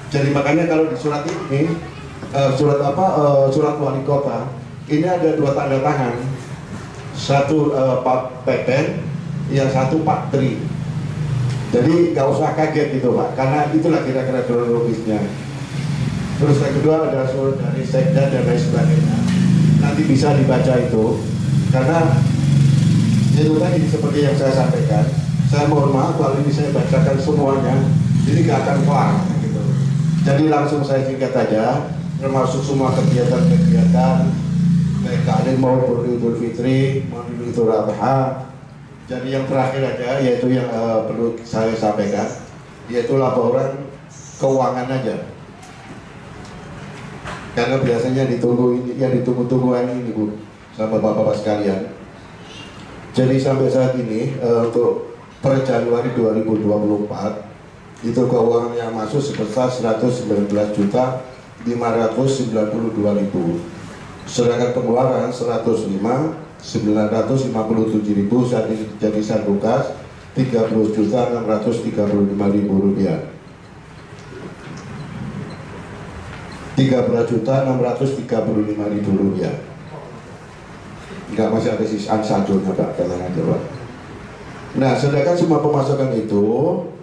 Jadi makanya kalau di surat ini surat wali kota ini ada 2 tanda tangan, satu Pak Pepen, yang satu Pak Tri. Jadi nggak usah kaget gitu Pak, karena itulah kira-kira kronologisnya. Terus yang kedua ada surat dari sekda dan lain sebagainya, nanti bisa dibaca itu, karena itu tadi seperti yang saya sampaikan. Saya mohon maaf kalau ini saya bacakan semuanya, ini nggak akan kelar gitu. Jadi langsung saya singkat aja, termasuk semua kegiatan-kegiatan baik taklim maupun Idul Fitri maupun Idul Adha. Jadi yang terakhir aja, yaitu yang perlu saya sampaikan, yaitu laporan keuangan aja, karena biasanya ditunggu-tungguan ini Bu sama bapak-bapak sekalian. Jadi sampai saat ini untuk per Januari 2024 itu keuangan yang masuk sebesar 119.592.000, sedangkan pengeluaran 105.957.000, jadi saldo kas 13.635.000 rupiah. 13.635.000 rupiah. Enggak, masih ada sisaan saldonya Pak, tenang aja Pak. Nah, sedangkan semua pemasukan itu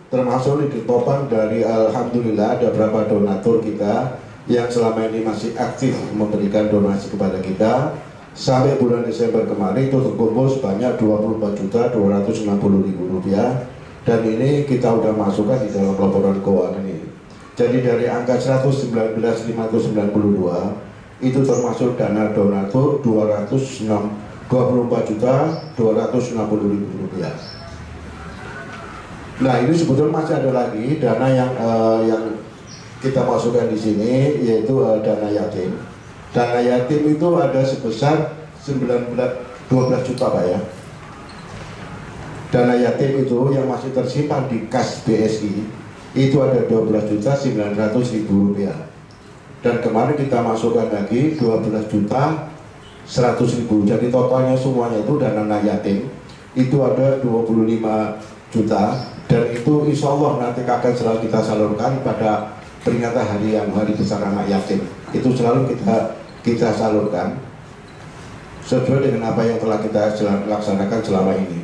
termasuk ditopang dari alhamdulillah ada beberapa donatur kita yang selama ini masih aktif memberikan donasi kepada kita. Sampai bulan Desember kemarin itu terkumpul sebanyak 24.260.000 rupiah, dan ini kita udah masukkan di dalam laporan keuangan ini. Jadi dari angka 119.592 itu termasuk dana donatur 24.260.000 rupiah. Nah ini sebetulnya masih ada lagi dana yang kita masukkan di sini, yaitu dana yatim. Dana yatim itu ada sebesar 12 juta Pak ya. Dana yatim itu yang masih tersimpan di kas BSI itu ada 12.900.000 rupiah. Dan kemarin kita masukkan lagi 12.100.000. Jadi totalnya semuanya itu dana yatim itu ada 25 juta, dan itu insya Allah nanti akan selalu kita salurkan pada peringatan hari besar anak yatim. Itu selalu kita salurkan sesuai dengan apa yang telah kita laksanakan selama ini.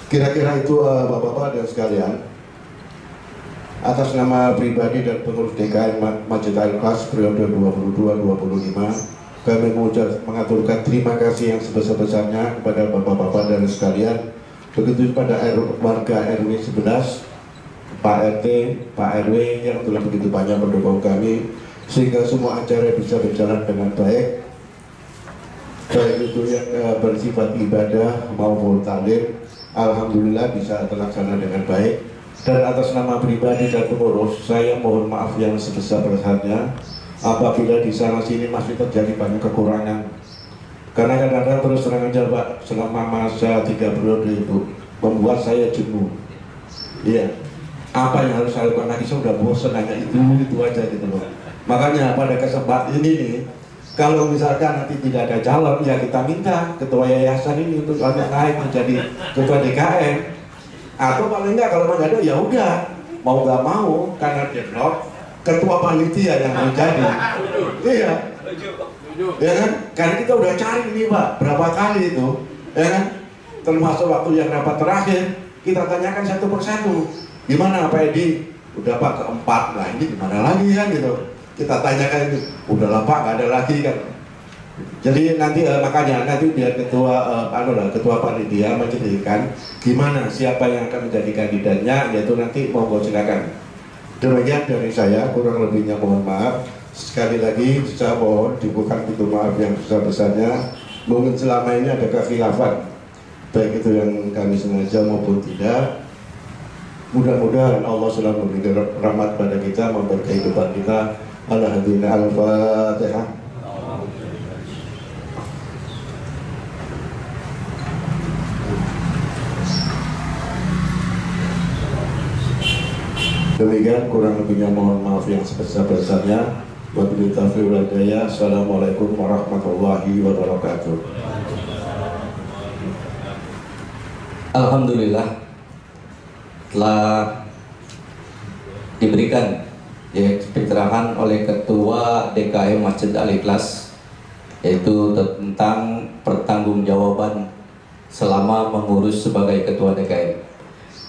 Kira-kira itu Bapak-bapak dan sekalian, atas nama pribadi dan pengurus DKM Masjid Al-Ikhlas periode 22-25, kami mengaturkan terima kasih yang sebesar-besarnya kepada Bapak-bapak dan sekalian, begitu pada warga RW 11, Pak RT, Pak RW yang telah begitu banyak mendukung kami sehingga semua acara bisa berjalan dengan baik itu yang bersifat ibadah maupun taklim, alhamdulillah bisa terlaksana dengan baik. Dan atas nama pribadi dan pengurus, saya mohon maaf yang sebesar-besarnya apabila di sana sini masih terjadi banyak kekurangan. Karena kadang-kadang terus terang aja Pak, selama masa 3 periode itu membuat saya jenuh. Iya, apa yang harus saya lakukan lagi, saya sudah bosan hanya itu aja gitu loh. Makanya pada kesempatan ini nih, kalau misalkan nanti tidak ada calon, ya kita minta ketua yayasan ini untuk naik menjadi ketua DKM. Atau paling enggak kalau nggak ada ya udah, mau nggak mau karena deadlock ketua panitia yang menjadi. Iya, Ya kan? Karena kita udah cari ini Pak, berapa kali itu, ya kan? Termasuk waktu yang rapat terakhir, kita tanyakan satu persatu. Gimana Pak Edi? Udah Pak keempat, nah ini gimana lagi kan gitu. Kita tanyakan itu, udahlah Pak, nggak ada lagi kan. Jadi nanti makanya nanti biar ketua panitia menceritakan gimana siapa yang akan menjadi kandidatnya, yaitu nanti monggo silakan. Demikian dari saya, kurang lebihnya mohon maaf. Sekali lagi saya mohon dibuka pintu maaf yang besar-besarnya. Mungkin selama ini ada kekhilafan, baik itu yang kami sengaja maupun tidak. Mudah-mudahan Allah selalu memberikan rahmat pada kita, memberkahi kehidupan kita. Alhamdulillah, Al-Fatihah. Demikian kurang lebihnya mohon maaf yang sebesar-besarnya. Wabillahi taufiq wal hidayah. Assalamualaikum warahmatullahi wabarakatuh. Alhamdulillah telah diberikan pencerahan oleh Ketua DKM Masjid Al-Ikhlas, yaitu tentang pertanggungjawaban selama mengurus sebagai Ketua DKM.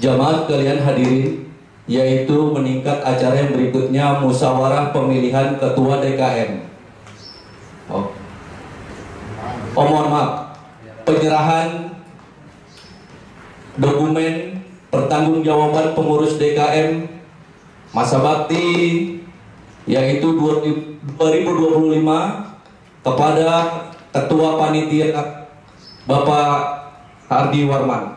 Jamaah kalian hadirin, yaitu meningkat acara yang berikutnya, musyawarah pemilihan Ketua DKM. Mohon maaf, penyerahan dokumen pertanggungjawaban pengurus DKM masa bakti yaitu 2025 kepada Ketua Panitia Bapak Ardi Warman.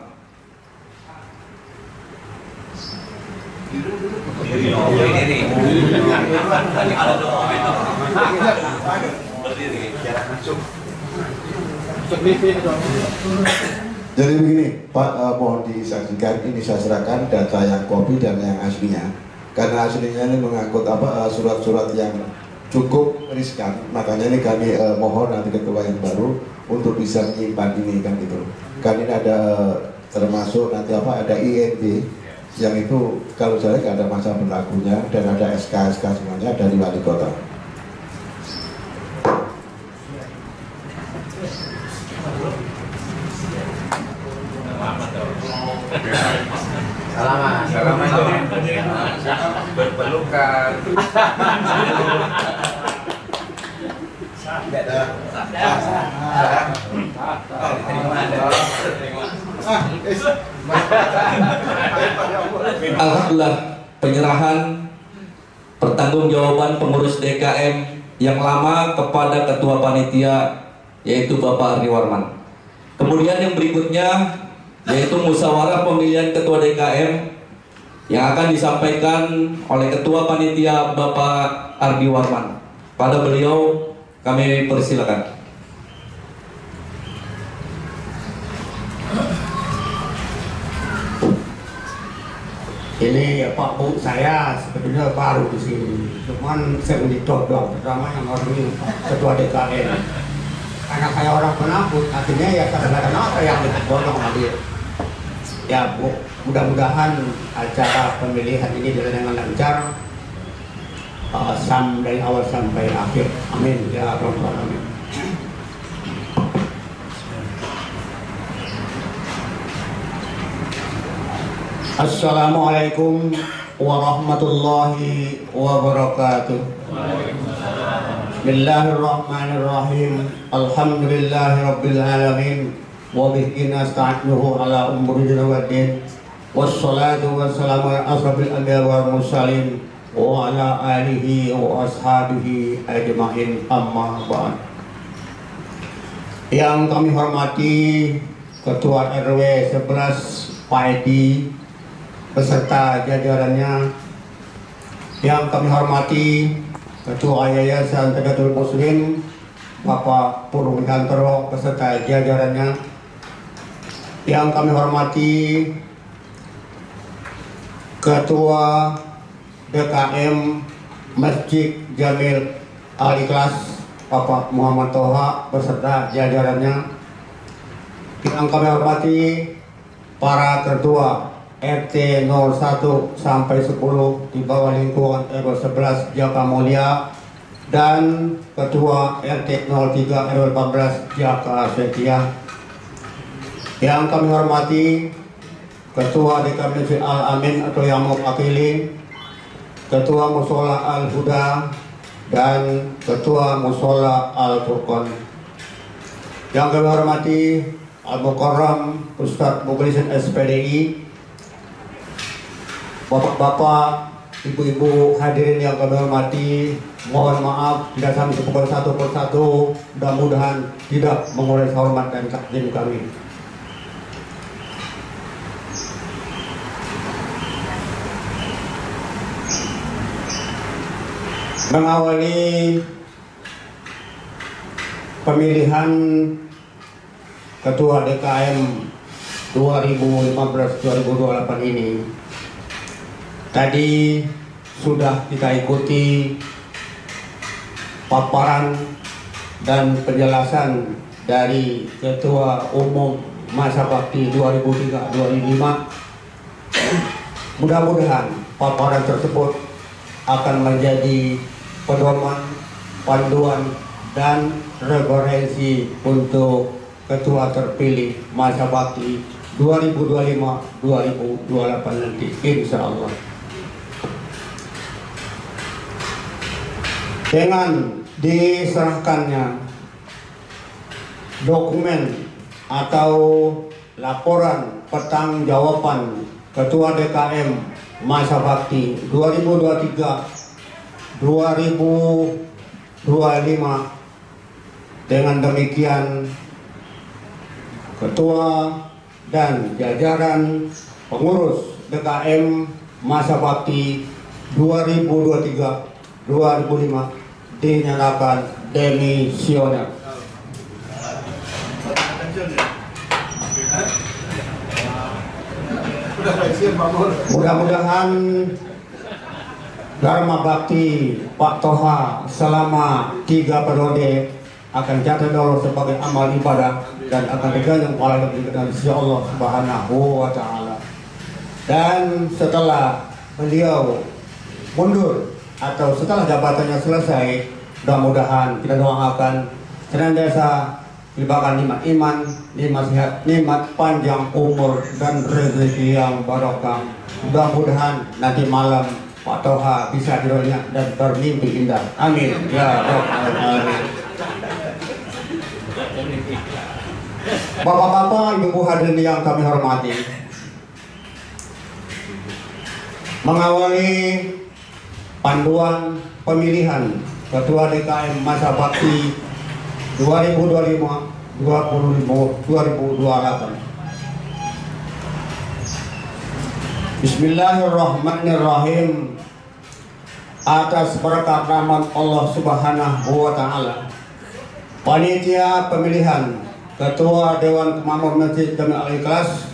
Jadi begini Pak, mohon disaksikan, ini saya serahkan data yang kopi dan yang aslinya. Karena aslinya ini mengangkut surat-surat yang cukup riskan, makanya ini kami mohon nanti ketua yang baru untuk bisa menyimpan ini kan gitu. Kan ini ada termasuk nanti ada IND yang itu kalau saya nggak ada masa berlakunya, dan ada SK semuanya dari wali kota. Salaman berpelukan. Alhamdulillah, penyerahan pertanggungjawaban pengurus DKM yang lama kepada Ketua Panitia yaitu Bapak Ardi Warman. Kemudian yang berikutnya yaitu musyawarah pemilihan Ketua DKM yang akan disampaikan oleh Ketua Panitia Bapak Ardi Warman. Pada beliau kami persilakan. Ini Pak Bu, saya sebetulnya baru di sini, cuman saya ditodong pertama yang orang ini Ketua DKM. Karena saya orang penakut, akhirnya ya karena kenapa yang ditodong sama dia. Ya Bu, mudah-mudahan acara pemilihan ini berjalan dengan lancar dari awal sampai akhir. Amin ya rabbal alamin. Assalamualaikum warahmatullahi wabarakatuh. Bismillahirrahmanirrahim. Alhamdulillahirabbil alamin. Wa bihi nasta'inu ala umuri dunya waddin. Wassalatu wassalamu ala asrofil anbiya'i wal mursalin wa ala alihi wa ashabihi ajma'in, amma ba'd. Yang kami hormati Ketua RW 11 Pak Edi beserta jajarannya, yang kami hormati Ketua Yayasan Tadatul Muslim Bapak Purwikantoro beserta jajarannya, yang kami hormati Ketua DKM Masjid Jamil Al-Ikhlas Bapak Muhammad Toha beserta jajarannya, yang kami hormati para ketua RT 01 sampai 10 di bawah lingkungan RW 11 Jaka Mulia, dan Ketua RT 03 RW 14 Jaka Setia. Yang kami hormati Ketua DKM Al-Amin atau yang mewakili Ketua Musola Al-Huda dan Ketua Musola Al-Furqan. Yang kami hormati Al-Mukarram Ustadz Mukhlisin SPDI, Bapak-bapak, ibu-ibu hadirin yang kami hormati, mohon maaf tidak sampai sepukul satu persatu, mudah-mudahan tidak mengurangi hormat dan takdim kami. Mengawali pemilihan Ketua DKM 2015-2028 ini, tadi sudah kita ikuti paparan dan penjelasan dari Ketua Umum Masa Bakti 2003-2005. Mudah-mudahan paparan tersebut akan menjadi pedoman, panduan, dan referensi untuk Ketua terpilih Masa Bakti 2025-2028 nanti, insya Allah. Dengan diserahkannya dokumen atau laporan pertanggungjawaban Ketua DKM Masa Bakti 2023-2025, dengan demikian Ketua dan jajaran pengurus DKM Masa Bakti 2023-2005 dinyatakan demisioner. Mudah-mudahan Dharma Bakti Pak Toha selama 3 periode akan jatuh dulu sebagai amal ibadah dan akan diganjang pahala dari Sisi Allah Subhanahu wa Ta'ala. Dan setelah beliau mundur atau setelah jabatannya selesai, mudah-mudahan kita doakan senantiasa diberikan nikmat iman, nikmat sehat, nikmat panjang umur dan rezeki yang barokah. Mudah-mudahan nanti malam Pak Toha bisa tidur dan bermimpi indah. Amin ya rabbal alamin. Bapak-bapak, ibu hadirin yang kami hormati, mengawali panduan pemilihan Ketua DKM Masa Bakti 2025-2028. Bismillahirrahmanirrahim. Atas berkat rahmat Allah Subhanahu wa Ta'ala, panitia pemilihan Ketua Dewan Kemakmuran Masjid Jami Al-Ikhlas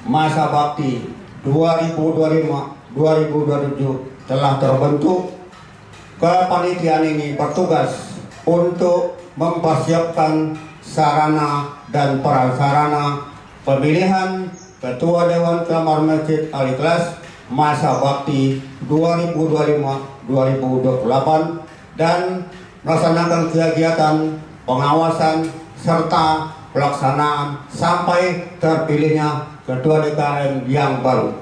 Masa Bakti 2025-2027 telah terbentuk. Kepanitiaan ini bertugas untuk mempersiapkan sarana dan prasarana pemilihan Ketua Dewan Kemakmuran Masjid Al-Ikhlas Masa Bakti 2025-2028 dan melaksanakan kegiatan pengawasan serta pelaksanaan sampai terpilihnya Ketua DKM yang baru.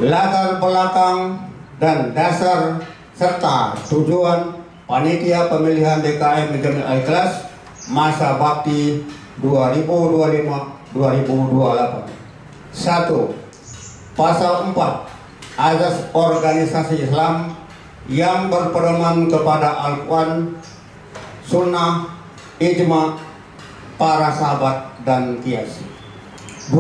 Latar belakang dan dasar serta tujuan panitia pemilihan DKM Jami Al-Ikhlas Masa Bakti 2025-2028. 1. Pasal 4 Azas Organisasi Islam yang berpedoman kepada Al-Quran, Sunnah, Ijma, para sahabat dan kias. 2.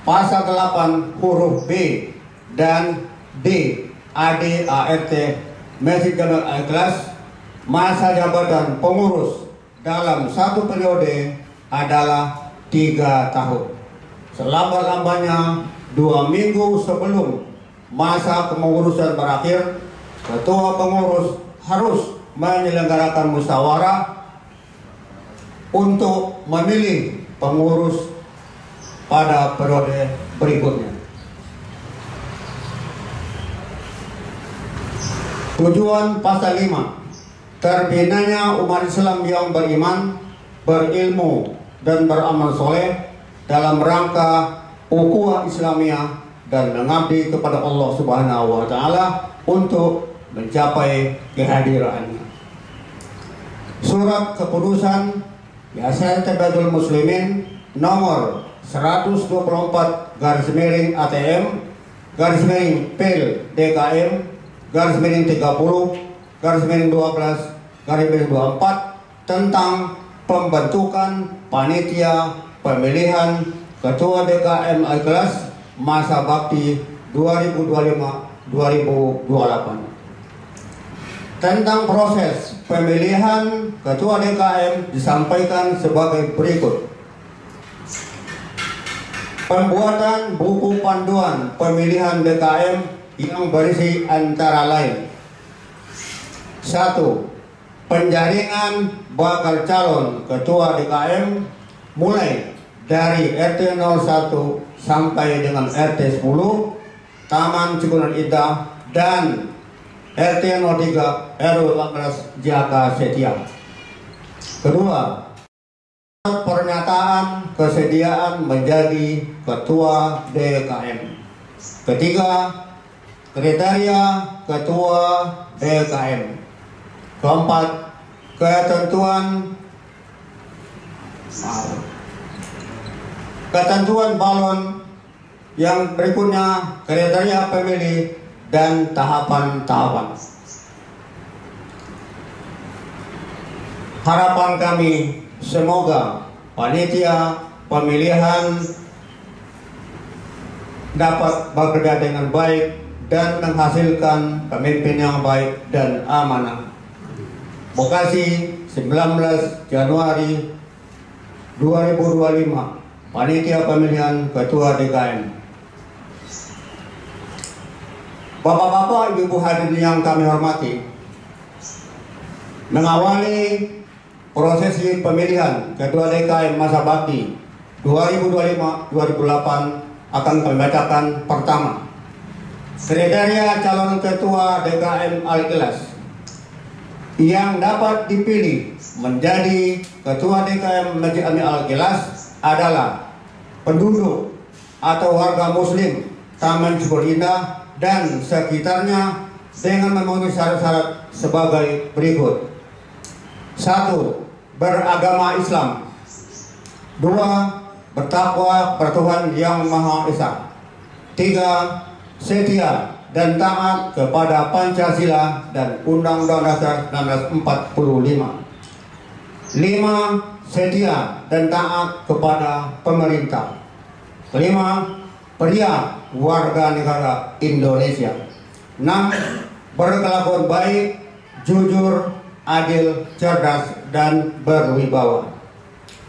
Pasal 8 huruf B dan D AD/ART Masjid Jami Al-Ikhlas masa jabatan pengurus dalam 1 periode adalah 3 tahun. Selambat-lambatnya 2 minggu sebelum masa kepengurusan berakhir, ketua pengurus harus menyelenggarakan musyawarah untuk memilih pengurus pada periode berikutnya. Tujuan pasal 5, terbinanya umat Islam yang beriman, berilmu, dan beramal soleh dalam rangka ukhuwah Islamiyah dan mengabdi kepada Allah Subhanahu wa Ta'ala untuk mencapai kehadirannya. Surat Keputusan Yayasan Tabligh Muslimin nomor 124/ATM /PIL DKM /30/12/24 tentang pembentukan panitia pemilihan Ketua DKM Al-Ikhlas masa bakti 2025-2028. Tentang proses pemilihan Ketua DKM disampaikan sebagai berikut. Pembuatan buku panduan pemilihan DKM yang berisi antara lain: 1. Penjaringan bakal calon Ketua DKM mulai dari RT 01 sampai dengan RT 10 Taman Cikunir Indah dan RT 03 RW 14 Jaka Setia. Kedua, pernyataan kesediaan menjadi Ketua DKM. Ketiga, kriteria Ketua DKM. Keempat, ketentuan balon. Yang berikutnya, kriteria pemilih dan tahapan-tahapan. Harapan kami semoga panitia pemilihan dapat bekerja dengan baik dan menghasilkan pemimpin yang baik dan amanah. Bekasi, 19 Januari 2025, panitia pemilihan Ketua DKM. Bapak-bapak, ibu-ibu hadirin yang kami hormati, mengawali prosesi pemilihan Ketua DKM masa bakti 2025-2028 akan kami bacakan. Pertama, kriteria calon Ketua DKM Al-Ikhlas yang dapat dipilih menjadi Ketua DKM Masjid Al-Ikhlas adalah penduduk atau warga Muslim Taman Cikunir Indah dan sekitarnya dengan memenuhi syarat-syarat sebagai berikut. 1. Beragama Islam. 2. Bertakwa pada Tuhan Yang Maha Esa. 3. Setia dan taat kepada Pancasila dan Undang-Undang Dasar 1945. 5. Setia dan taat kepada pemerintah. 5. Pria warga negara Indonesia. 6. Berkelakuan baik, jujur, adil, cerdas, dan berwibawa.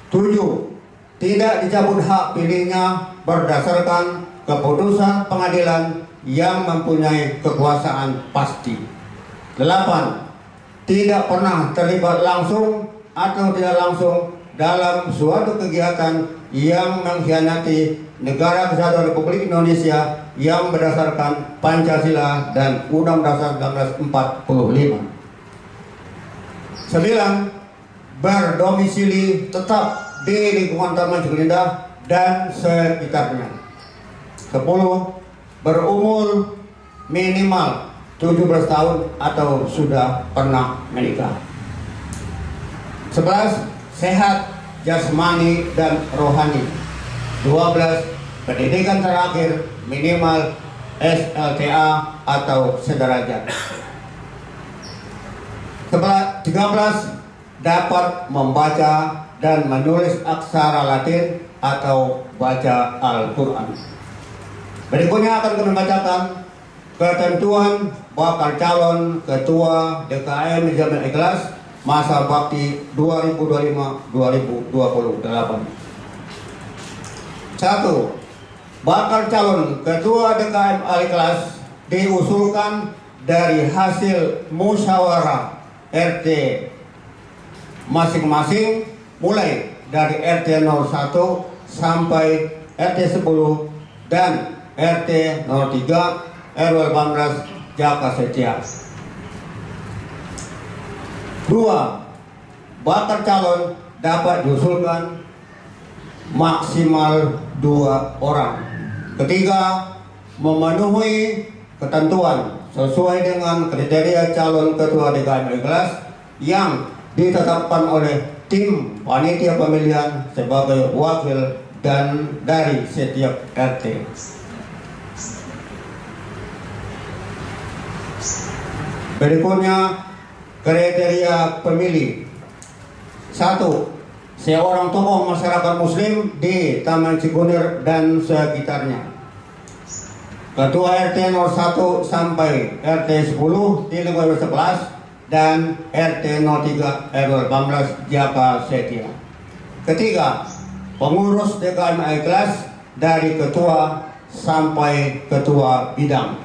7. Tidak dicabut hak pilihnya berdasarkan keputusan pengadilan yang mempunyai kekuasaan pasti. 8. Tidak pernah terlibat langsung atau tidak langsung dalam suatu kegiatan yang mengkhianati Negara Kesatuan Republik Indonesia yang berdasarkan Pancasila dan Undang-Undang Dasar 1945. 9. Berdomisili tetap di lingkungan Taman Cikunir Indah dan sekitarnya. 10. Berumur minimal 17 tahun atau sudah pernah menikah. 11. Sehat jasmani dan rohani. 12. Pendidikan terakhir minimal SLTA atau sederajat. 13. Dapat membaca dan menulis aksara Latin atau baca Al-Quran. Berikutnya akan kami bacakan ketentuan bakal calon Ketua DKM Masjid Al-Ikhlas masa bakti 2025-2028. 1. Bakal calon Ketua DKM Al-Ikhlas diusulkan dari hasil musyawarah RT masing-masing mulai dari RT 01 sampai RT 10 dan RT 03 RW 18 Jaka Setia. Dua, bakal calon dapat diusulkan maksimal 2 orang. Ketiga, memenuhi ketentuan sesuai dengan kriteria calon ketua DKM kelas yang ditetapkan oleh tim panitia pemilihan sebagai wakil dan dari setiap RT. Berikutnya kriteria pemilih. 1. Seorang tokoh masyarakat muslim di Taman Cikunir dan sekitarnya. Ketua RT 01 sampai RT 10 di lingkungan 11 dan RT 03 RW 18 Jaka Setia. Ketiga, pengurus DKM kelas dari ketua sampai ketua bidang.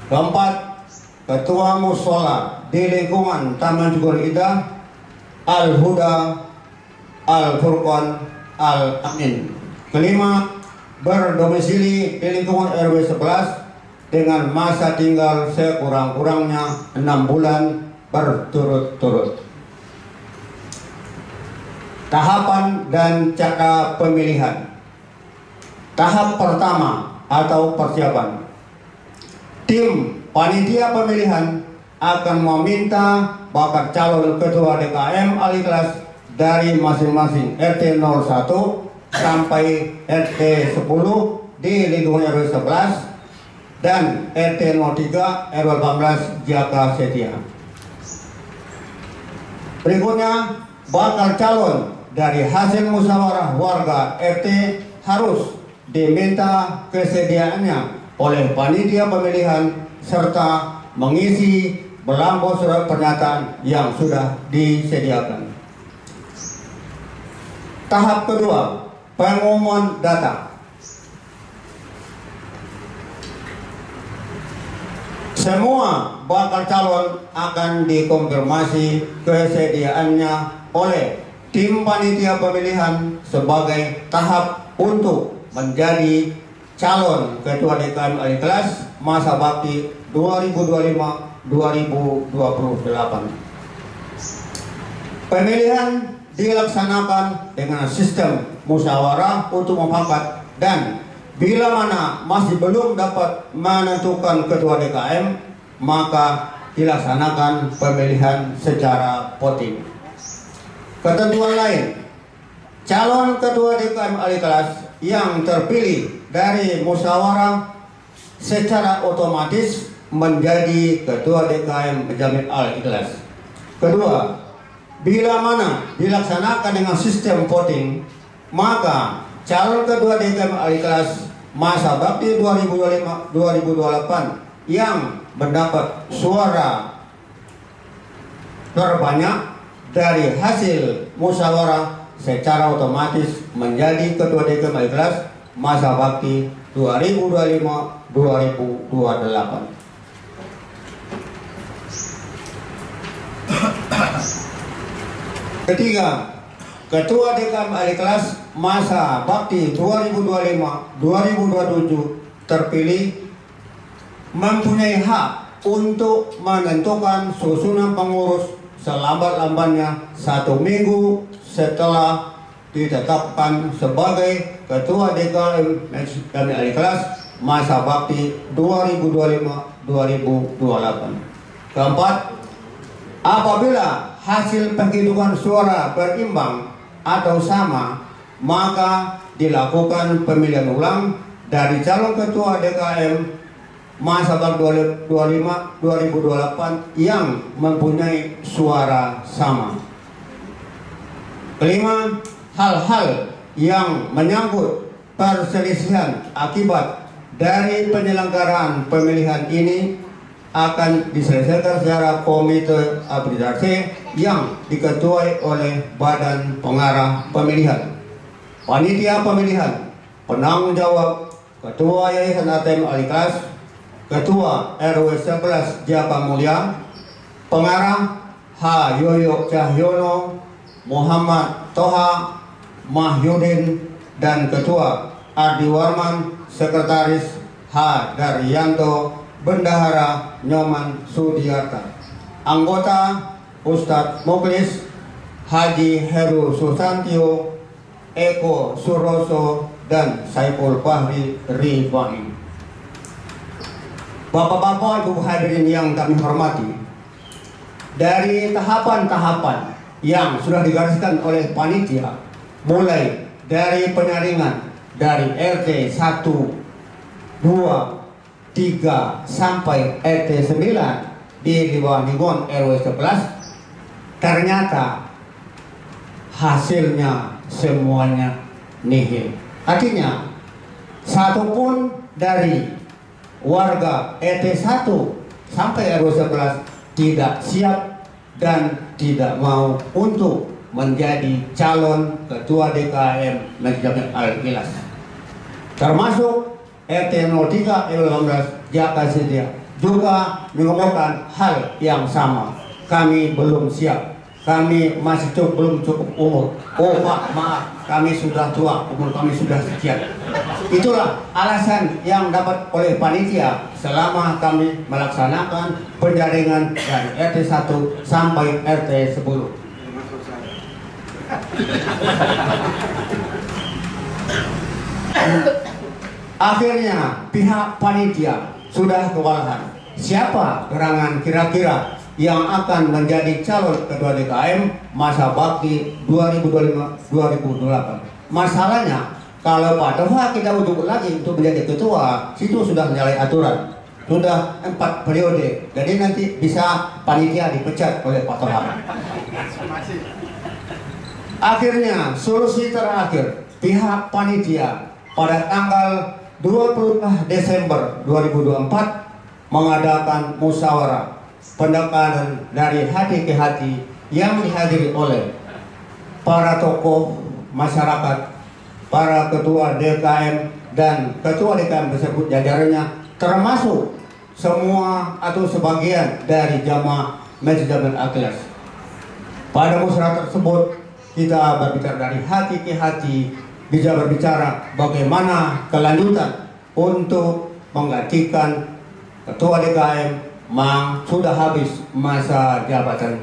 Keempat, ketua musola di lingkungan Taman Cikunir Indah, Al-Huda, Al-Furqan, Al-Amin. Kelima, berdomisili di lingkungan RW 11 dengan masa tinggal sekurang-kurangnya 6 bulan berturut-turut. Tahapan dan cara pemilihan. Tahap pertama atau persiapan. Tim panitia pemilihan akan meminta bakal calon ketua DKM Al-Ikhlas dari masing-masing RT 01 sampai RT 10 di lingkungan RW 11 dan RT 03 RW 18 Jaka Setia. Berikutnya, bakal calon dari hasil musyawarah warga RT harus diminta kesediaannya oleh panitia pemilihan serta mengisi belangko surat pernyataan yang sudah disediakan. Tahap kedua, pengumuman data. Semua bakal calon akan dikonfirmasi kesediaannya oleh tim panitia pemilihan sebagai tahap untuk menjadi calon ketua DKM Al-Ikhlas masa bakti 2025-2028. Pemilihan dilaksanakan dengan sistem musyawarah untuk mufakat dan bila mana masih belum dapat menentukan ketua DKM, maka dilaksanakan pemilihan secara voting. Ketentuan lain, calon ketua DKM Al-Ikhlas yang terpilih dari musyawarah secara otomatis menjadi ketua DKM Jamil Al-Ikhlas. Kedua, bila mana dilaksanakan dengan sistem voting, maka calon ketua DKM Al-Ikhlas masa bakti 2025-2028 yang mendapat suara terbanyak dari hasil musyawarah secara otomatis menjadi ketua DKM Al-Ikhlas masa bakti 2025-2028. Ketiga, ketua DKM Al-Ikhlas masa bakti 2025-2027 terpilih mempunyai hak untuk menentukan susunan pengurus selambat-lambatnya 1 minggu setelah ditetapkan sebagai ketua DKM Al-Ikhlas masa bakti 2025-2028. Keempat, apabila hasil penghitungan suara berimbang atau sama, maka dilakukan pemilihan ulang dari calon ketua DKM masa bakti 2025-2028 yang mempunyai suara sama. Kelima, hal-hal yang menyangkut perselisihan akibat dari penyelenggaraan pemilihan ini akan diselesaikan secara komite arbitrase yang diketuai oleh Badan Pengarah Pemilihan, panitia pemilihan, penanggung jawab, ketua Yayasan ATM Al-Ikhlas, ketua RW 11 Jaka Mulia, pengarah H. Yoyo Cahyono, Muhammad Toha, Mahyudin, dan ketua Ardi Warman, sekretaris H. Daryanto, bendahara Nyoman Sudiarta, anggota Ustadz Muklis, Haji Heru Susantio, Eko Suroso, dan Saiful Fahri Rifani. Bapak-bapak, ibu hadirin yang kami hormati, dari tahapan-tahapan yang sudah digariskan oleh panitia, mulai dari penyaringan dari RT 1, 2, 3 sampai RT 9 di Liwangon RW 11, ternyata hasilnya semuanya nihil. Artinya satupun dari warga RT 1 sampai RW 11 tidak siap dan tidak mau untuk menjadi calon ketua DKM Masjid Al-Ikhlas. Termasuk RT 03 RW 18 Jaka Sedia juga mengomongkan hal yang sama. Kami belum siap. Kami masih belum cukup umur. Oh Pak, maaf, kami sudah tua, umur kami sudah sekian. Itulah alasan yang dapat oleh panitia selama kami melaksanakan penjaringan dari RT 1 sampai RT 10. Akhirnya pihak panitia sudah kewalahan. Siapa gerangan kira-kira yang akan menjadi calon ketua DKM masa bakti 2025-2028. Masalahnya, kalau Pak Toha kita ujuk lagi untuk menjadi ketua, situ sudah menyalahi aturan. Sudah 4 periode, jadi nanti bisa panitia dipecat oleh Pak Toha. Akhirnya, solusi terakhir, pihak panitia pada tanggal 20 Desember 2024 mengadakan musyawarah pendekatan dari hati ke hati yang dihadiri oleh para tokoh masyarakat, para ketua DKM dan ketua DKM tersebut jajarannya, termasuk semua atau sebagian dari jamaah Masjid Al-Ikhlas. Pada musyawarah tersebut kita berbicara dari hati ke hati, bisa berbicara bagaimana kelanjutan untuk menggantikan ketua DKM Mang sudah habis masa jabatan.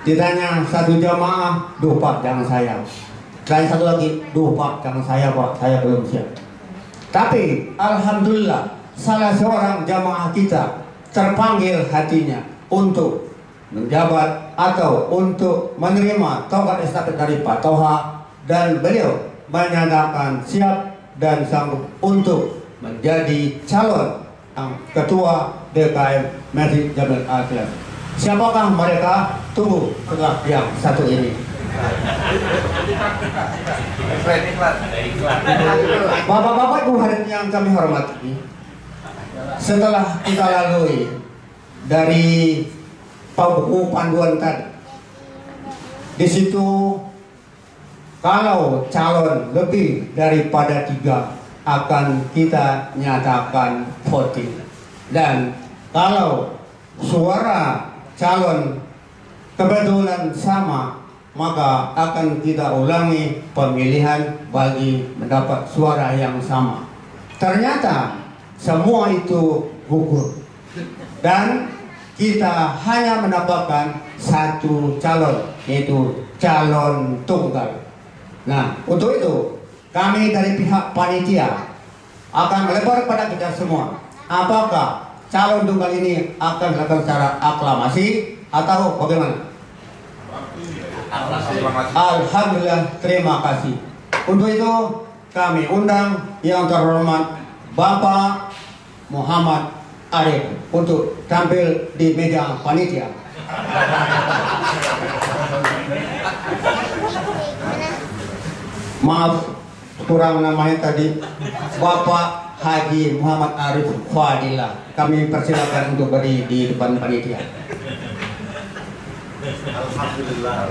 Ditanya satu jamaah, duh Pak jangan saya. Lain satu lagi, duh Pak jangan saya Pak, saya belum siap. Tapi alhamdulillah salah seorang jamaah kita terpanggil hatinya untuk menjabat atau untuk menerima tongkat estafet dari Pak Toha, dan beliau menyatakan siap dan sanggup untuk menjadi calon ketua DKM Masjid Al-Ikhlas. Siapakah mereka? Tunggu setelah yang satu ini. Bapak-bapak ibu hadirin yang kami hormati, setelah kita lalui dari buku panduan tadi, di situ kalau calon lebih daripada 3 akan kita nyatakan voting, dan kalau suara calon kebetulan sama maka akan kita ulangi pemilihan bagi mendapat suara yang sama. Ternyata semua itu gugur dan kita hanya mendapatkan 1 calon, yaitu calon tunggal. Nah, untuk itu kami dari pihak panitia akan melebar kepada kita semua. Apakah calon tunggal ini akan dilakukan secara aklamasi atau bagaimana? Alhamdulillah, terima kasih. Untuk itu kami undang yang terhormat Bapak Muhammad Arif untuk tampil di meja panitia. Maaf kurang namanya tadi, Bapak Haji Muhammad Arif Fadilah. Kami persilakan untuk berdiri di depan panitia. Alhamdulillah.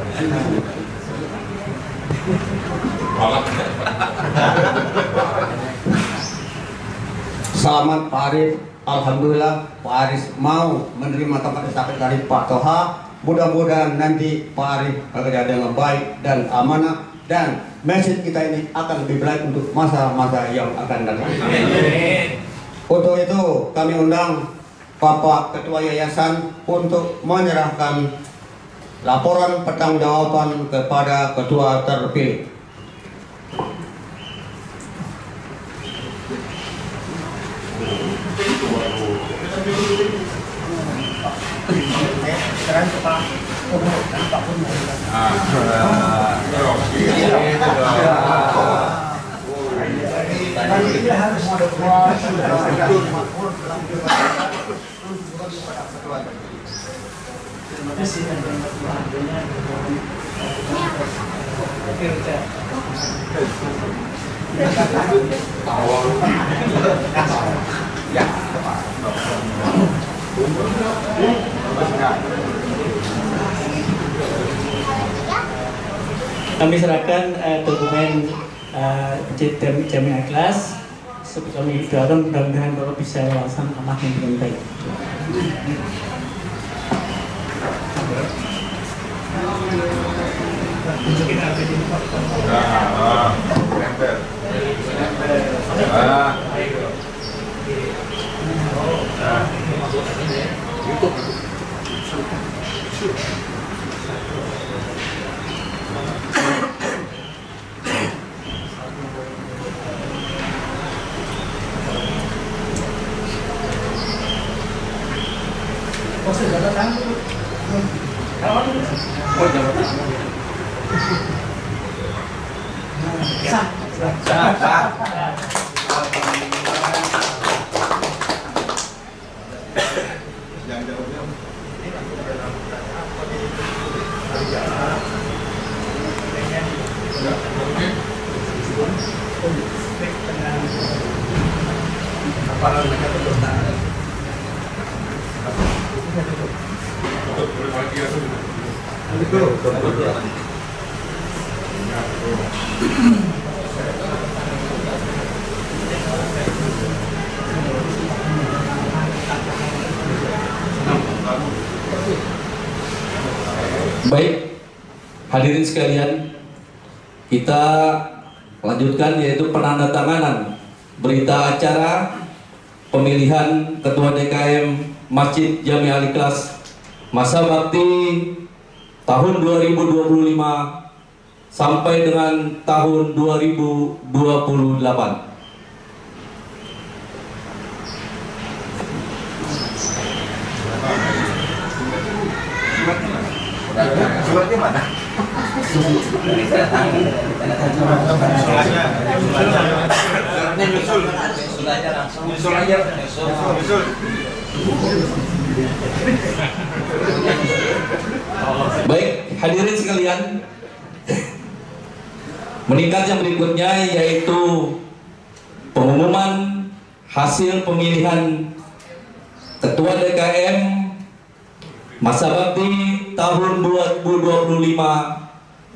Selamat Pak Arif. Alhamdulillah Pak Arif mau menerima tongkat estafet dari Pak Toha. Mudah-mudahan nanti Pak Arif bekerja dengan baik dan amanah, dan masjid kita ini akan lebih baik untuk masa-masa yang akan datang. Untuk itu kami undang Bapak Ketua Yayasan untuk menyerahkan laporan pertanggungjawaban kepada ketua terpilih. Kami serahkan dokumen jaminan kelas. Kami doakan mudah-mudahan Bapak bisa melaksanakan amanah dengan baik. Baik, hadirin sekalian, kita lanjutkan yaitu penandatanganan berita acara pemilihan Ketua DKM Masjid Jami Al Ikhlas masa bakti tahun 2025 sampai dengan tahun 2028. Suratnya mana? Suratnya nyusul. Nyusul aja langsung. Nyusul aja. Nyusul. Baik, hadirin sekalian, meningkat yang berikutnya yaitu pengumuman hasil pemilihan Ketua DKM masa bakti tahun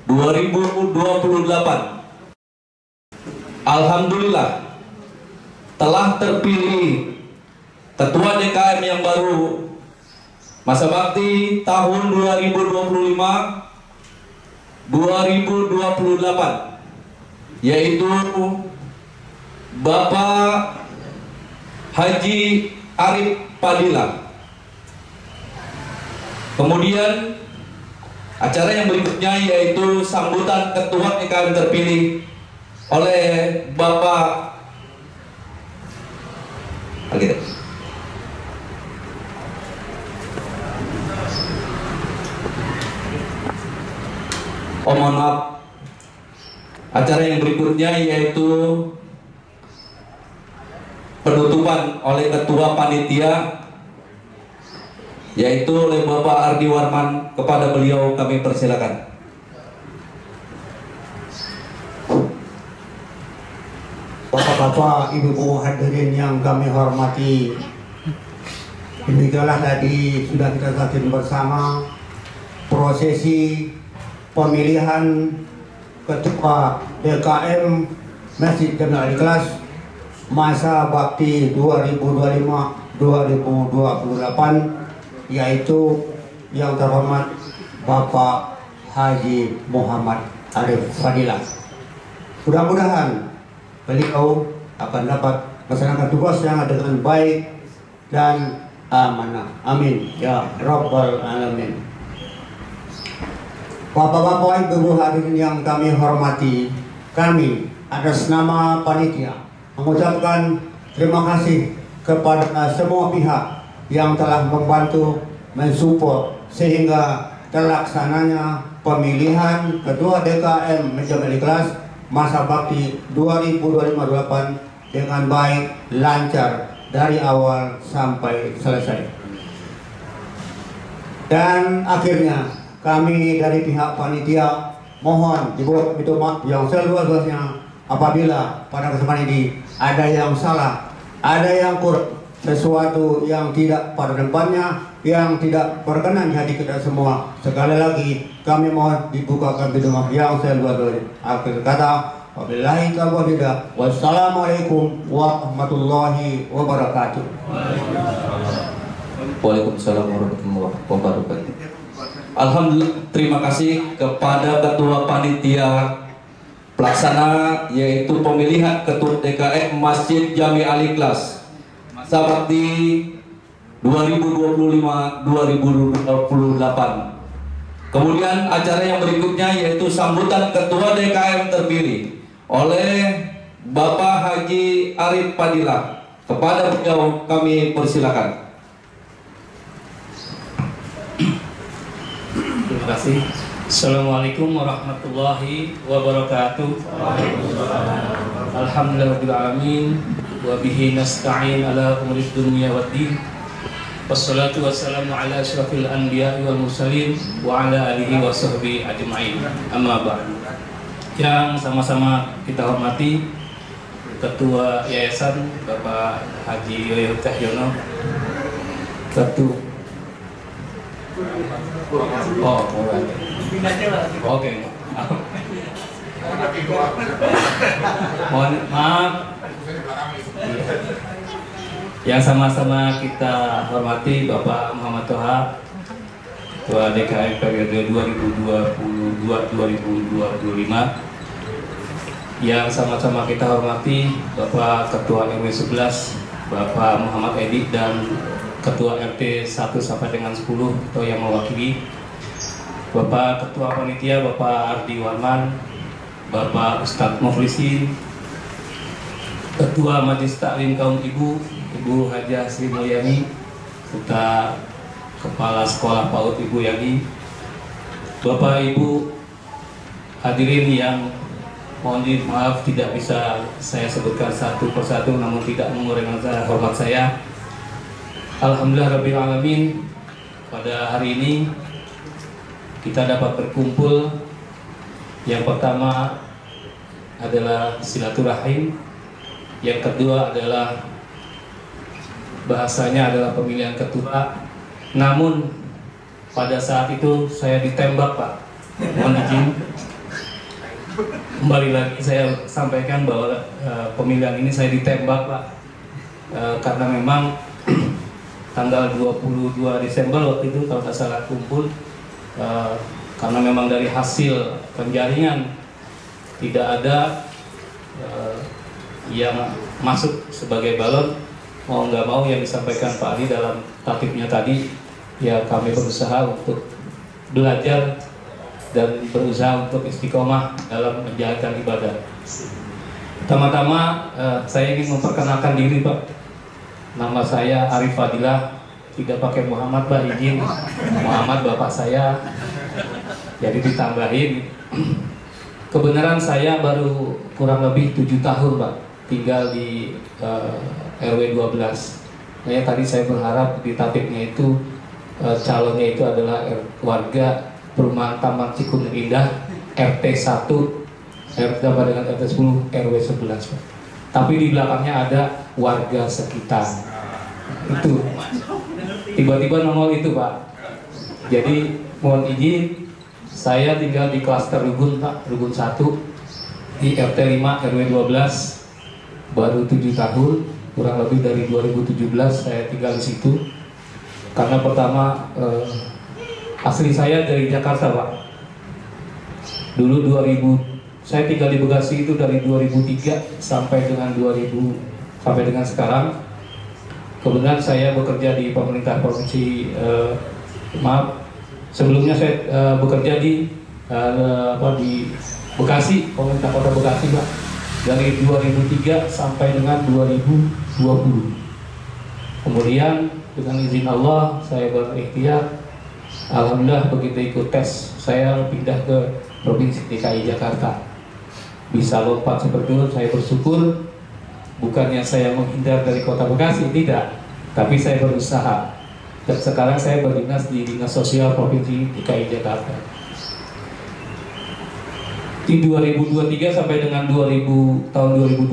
2025-2028. Alhamdulillah telah terpilih Ketua DKM yang baru masa bakti tahun 2025-2028, yaitu Bapak Haji Arif Padilla. Kemudian acara yang berikutnya yaitu sambutan Ketua DKM terpilih oleh Bapak mohon maaf. Acara yang berikutnya yaitu penutupan oleh Ketua Panitia, yaitu oleh Bapak Ardi Warman. Kepada beliau kami persilakan. Bapak-bapak, ibu-ibu hadirin yang kami hormati, demikianlah tadi sudah kita saksikan bersama prosesi pemilihan Ketua DKM Masjid Jami Al Ikhlas masa bakti 2025-2028, yaitu yang terhormat Bapak Haji Muhammad Arif Padilla. Mudah-mudahan beliau akan dapat melaksanakan tugas yang dengan baik dan amanah. Amin ya rabbal alamin. Bapak-bapak, ibu-ibu hadirin yang kami hormati, kami atas nama panitia mengucapkan terima kasih kepada semua pihak yang telah membantu mensupport sehingga terlaksananya pemilihan Ketua DKM Manajemen Ikhlas masa bakti 2025-2028 dengan baik, lancar dari awal sampai selesai. Dan akhirnya kami dari pihak panitia mohon dibuat pintu maaf yang seluas-luasnya apabila pada kesempatan ini ada yang salah, ada yang kurang, sesuatu yang tidak pada tempatnya, yang tidak berkenan di hati kita semua. Sekali lagi kami mohon dibukakan pintu maaf yang seluas-luasnya. Akhir kata, wabillahi taufiq, wassalamualaikum warahmatullahi wabarakatuh. Waalaikumsalam warahmatullahi wabarakatuh. Alhamdulillah, terima kasih kepada Ketua Panitia Pelaksana yaitu pemilihan Ketua DKM Masjid Jami Al Ikhlas masa bakti 2025-2028. Kemudian acara yang berikutnya yaitu sambutan Ketua DKM terpilih oleh Bapak Haji Arif Fadilah. Kepada beliau kami persilakan. Terima kasih. Assalamualaikum warahmatullahi wabarakatuh. Alhamdulillahirabbil alamin wa bihi nasta'in ala umuri dunya waddin. Wassalatu wassalamu ala asyrafil anbiya'i wal mursalin wa ala alihi wa sahbihi ajma'in. Amma ba'd. Yang sama-sama kita hormati Ketua Yayasan Bapak Haji Yoyo Cahyono, Ketua Oke. Mohon maaf. Yang sama-sama kita hormati Bapak Muhammad Toha, Ketua DKM periode 2022-2025. Yang sama-sama kita hormati Bapak Ketua RW 11, Bapak Muhammad Edi, dan Ketua RT 1 sampai dengan 10 atau yang mewakili, Bapak Ketua Panitia Bapak Ardi Warman, Bapak Ustadz Muflisin, Ketua Majelis Taklim Kaum Ibu, Ibu Hajah Sri Mulyani, serta Kepala Sekolah PAUD Ibu Yani, Bapak Ibu hadirin yang mohon maaf tidak bisa saya sebutkan satu persatu, namun tidak mengurangi hormat saya. Alhamdulillah Rabbil Alamin, pada hari ini kita dapat berkumpul. Yang pertama adalah silaturahim, yang kedua adalah bahasanya adalah pemilihan ketua. Namun pada saat itu saya ditembak, Pak. Mohon izin. Kembali lagi saya sampaikan bahwa pemilihan ini saya ditembak, Pak, karena memang tanggal 22 Desember waktu itu kalau tidak salah kumpul, karena memang dari hasil penjaringan tidak ada yang masuk sebagai balon. Mau nggak mau yang disampaikan Pak Ali dalam tatibnya tadi, ya kami berusaha untuk belajar dan berusaha untuk istiqomah dalam menjalankan ibadah. Pertama-tama saya ingin memperkenalkan diri, Pak. Nama saya Arif Fadilah, tidak pakai Muhammad, Pak, izin Muhammad bapak saya, jadi ditambahin. Kebenaran saya baru kurang lebih 7 tahun, Pak, tinggal di RW 12. Nah, tadi saya berharap di tatibnya itu calonnya itu adalah warga Perumahan Taman Cikunir Indah RT 1 sama dengan RT 10 RW 11, Pak. Tapi di belakangnya ada warga sekitar. Itu tiba-tiba nongol itu, Pak. Jadi mohon izin, saya tinggal di klaster Rugun, Pak, Rugun 1 di RT 5 RW 12. Baru 7 tahun, kurang lebih dari 2017 saya tinggal di situ. Karena pertama asli saya dari Jakarta, Pak. Dulu 2000 saya tinggal di Bekasi itu dari 2003 sampai dengan sekarang. Kebetulan saya bekerja di pemerintah provinsi, sebelumnya saya bekerja di di Bekasi, pemerintah kota Bekasi Pak, dari 2003 sampai dengan 2020. Kemudian dengan izin Allah saya berikhtiar, alhamdulillah begitu ikut tes saya pindah ke Provinsi DKI Jakarta. Bisa lompat seperti itu, saya bersyukur. Bukannya saya menghindar dari kota Bekasi, tidak, tapi saya berusaha. Dan sekarang saya berdinas di Dinas Sosial Provinsi DKI Jakarta. Di 2023 sampai dengan tahun 2020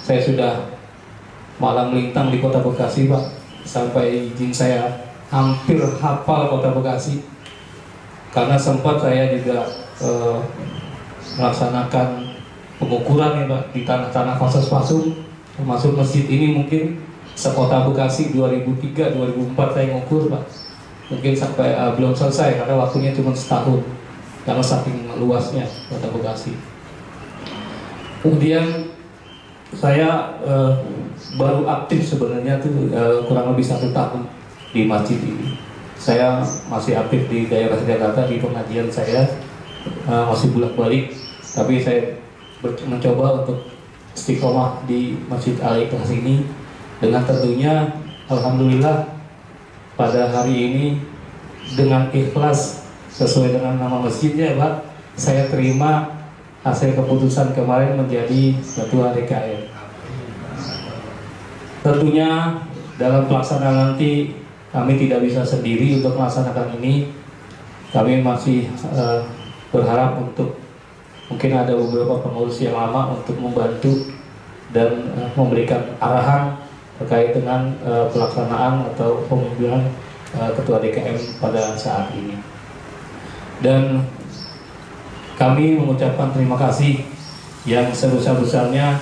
saya sudah malam melintang di kota Bekasi Pak, sampai izin saya hampir hafal kota Bekasi, karena sempat saya juga melaksanakan pengukuran ya Pak di tanah-tanah Fasos Pasung, termasuk masjid ini mungkin sekota Bekasi 2003-2004 saya ngukur Pak, mungkin sampai belum selesai karena waktunya cuma setahun karena saking luasnya kota Bekasi. Kemudian saya baru aktif sebenarnya tuh kurang lebih 1 tahun di masjid ini. Saya masih aktif di daerah Jakarta di pengajian saya, masih bolak-balik, tapi saya mencoba untuk istiqomah di Masjid Al-Ikhlas ini, dengan tentunya alhamdulillah pada hari ini dengan ikhlas sesuai dengan nama masjidnya Pak, saya terima hasil keputusan kemarin menjadi ketua DKM. Tentunya dalam pelaksanaan nanti kami tidak bisa sendiri untuk melaksanakan ini. Kami masih berharap untuk mungkin ada beberapa pengurus yang lama untuk membantu dan memberikan arahan terkait dengan pelaksanaan atau pemimpinan ketua DKM pada saat ini. Dan kami mengucapkan terima kasih yang sebesar-besarnya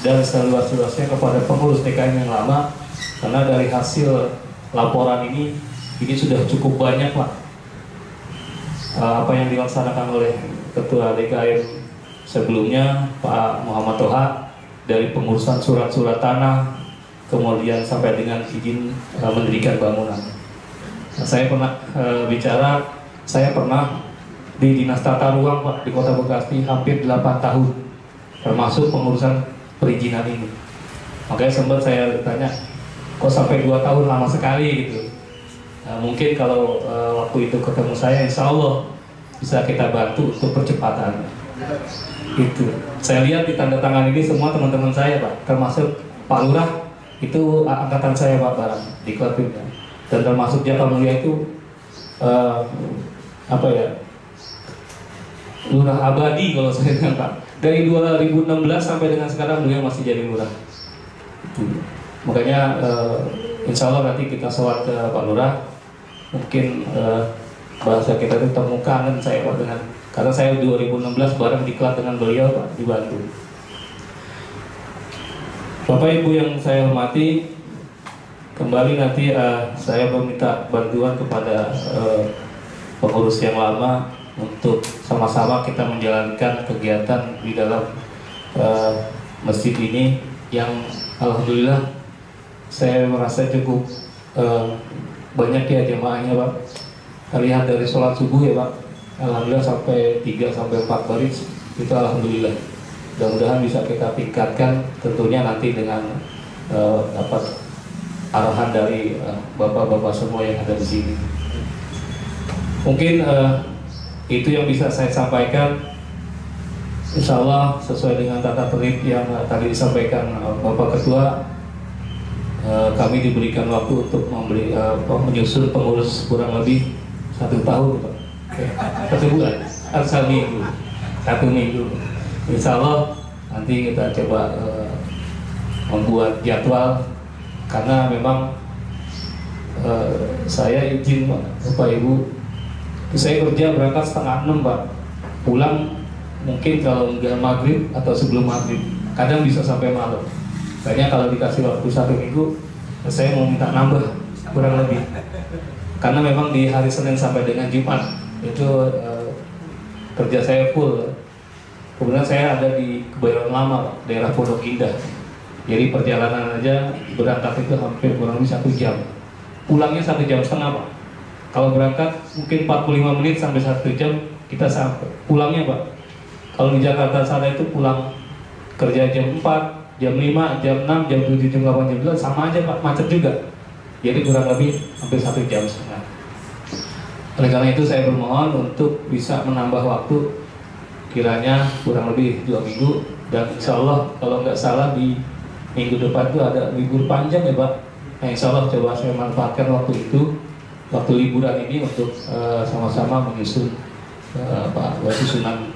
dan seluas-luasnya kepada pengurus DKM yang lama, karena dari hasil laporan ini sudah cukup banyak Pak apa yang dilaksanakan oleh ketua DKM sebelumnya Pak Muhammad Toha, dari pengurusan surat-surat tanah, kemudian sampai dengan izin mendirikan bangunan. Nah, saya pernah bicara, saya pernah di Dinas Tata Ruang Pak di Kota Bekasi hampir 8 tahun, termasuk pengurusan perizinan ini. Makanya sempat saya tanya, kok sampai 2 tahun lama sekali gitu. Nah, mungkin kalau waktu itu ketemu saya, insya Allah bisa kita bantu untuk percepatan. Itu saya lihat di tanda tangan ini semua teman-teman saya Pak, termasuk Pak Lurah itu angkatan saya Pak barang di Klatimnya, dan termasuk Jaka Mulia itu lurah abadi kalau saya bilang Pak. Dari 2016 sampai dengan sekarang beliau masih jadi lurah. Makanya insya Allah nanti kita sholat ke Pak Lurah, mungkin bahasa kita itu temu kangen saya Pak dengan, karena saya 2016 bareng diklat dengan beliau Pak, dibantu. Bapak Ibu yang saya hormati, kembali nanti saya meminta bantuan kepada pengurus yang lama untuk sama-sama kita menjalankan kegiatan di dalam masjid ini yang alhamdulillah saya merasa cukup banyak ya jemaahnya Pak. Lihat dari sholat subuh ya Pak, alhamdulillah sampai 3 sampai 4 baris itu alhamdulillah. Mudah-mudahan bisa kita tingkatkan tentunya nanti dengan dapat arahan dari bapak-bapak semua yang ada di sini. Mungkin itu yang bisa saya sampaikan. Insya Allah sesuai dengan tata tertib yang tadi disampaikan Bapak Ketua, kami diberikan waktu untuk menyusun pengurus kurang lebih 1 tahun Pak. 1 bulan, 1 minggu. Insya Allah nanti kita coba membuat jadwal, karena memang saya izin Bapak Ibu, saya kerja berangkat setengah 6 Pak, pulang mungkin kalau enggak maghrib atau sebelum maghrib, kadang bisa sampai malam. Kayaknya kalau dikasih waktu 1 minggu, saya mau minta nambah kurang lebih, karena memang di hari Senin sampai dengan Jumat itu kerja saya full. Kemudian saya ada di Kebayoran Lama Pak, daerah Pondok Indah. Jadi perjalanan aja berangkat itu hampir kurang lebih 1 jam, pulangnya 1,5 jam Pak. Kalau berangkat mungkin 45 menit sampai 1 jam kita sampai. Pulangnya Pak, kalau di Jakarta sana itu pulang kerja jam 4, jam 5, jam 6, jam 7, jam 8, jam 9 sama aja Pak, macet juga. Jadi kurang lebih hampir 1 jam setengah. Oleh karena itu saya bermohon untuk bisa menambah waktu, kiranya kurang lebih 2 minggu, dan insya Allah kalau nggak salah di minggu depan itu ada libur panjang ya Pak. Nah, insya Allah coba saya manfaatkan waktu itu, waktu liburan ini untuk sama-sama menyusun susunan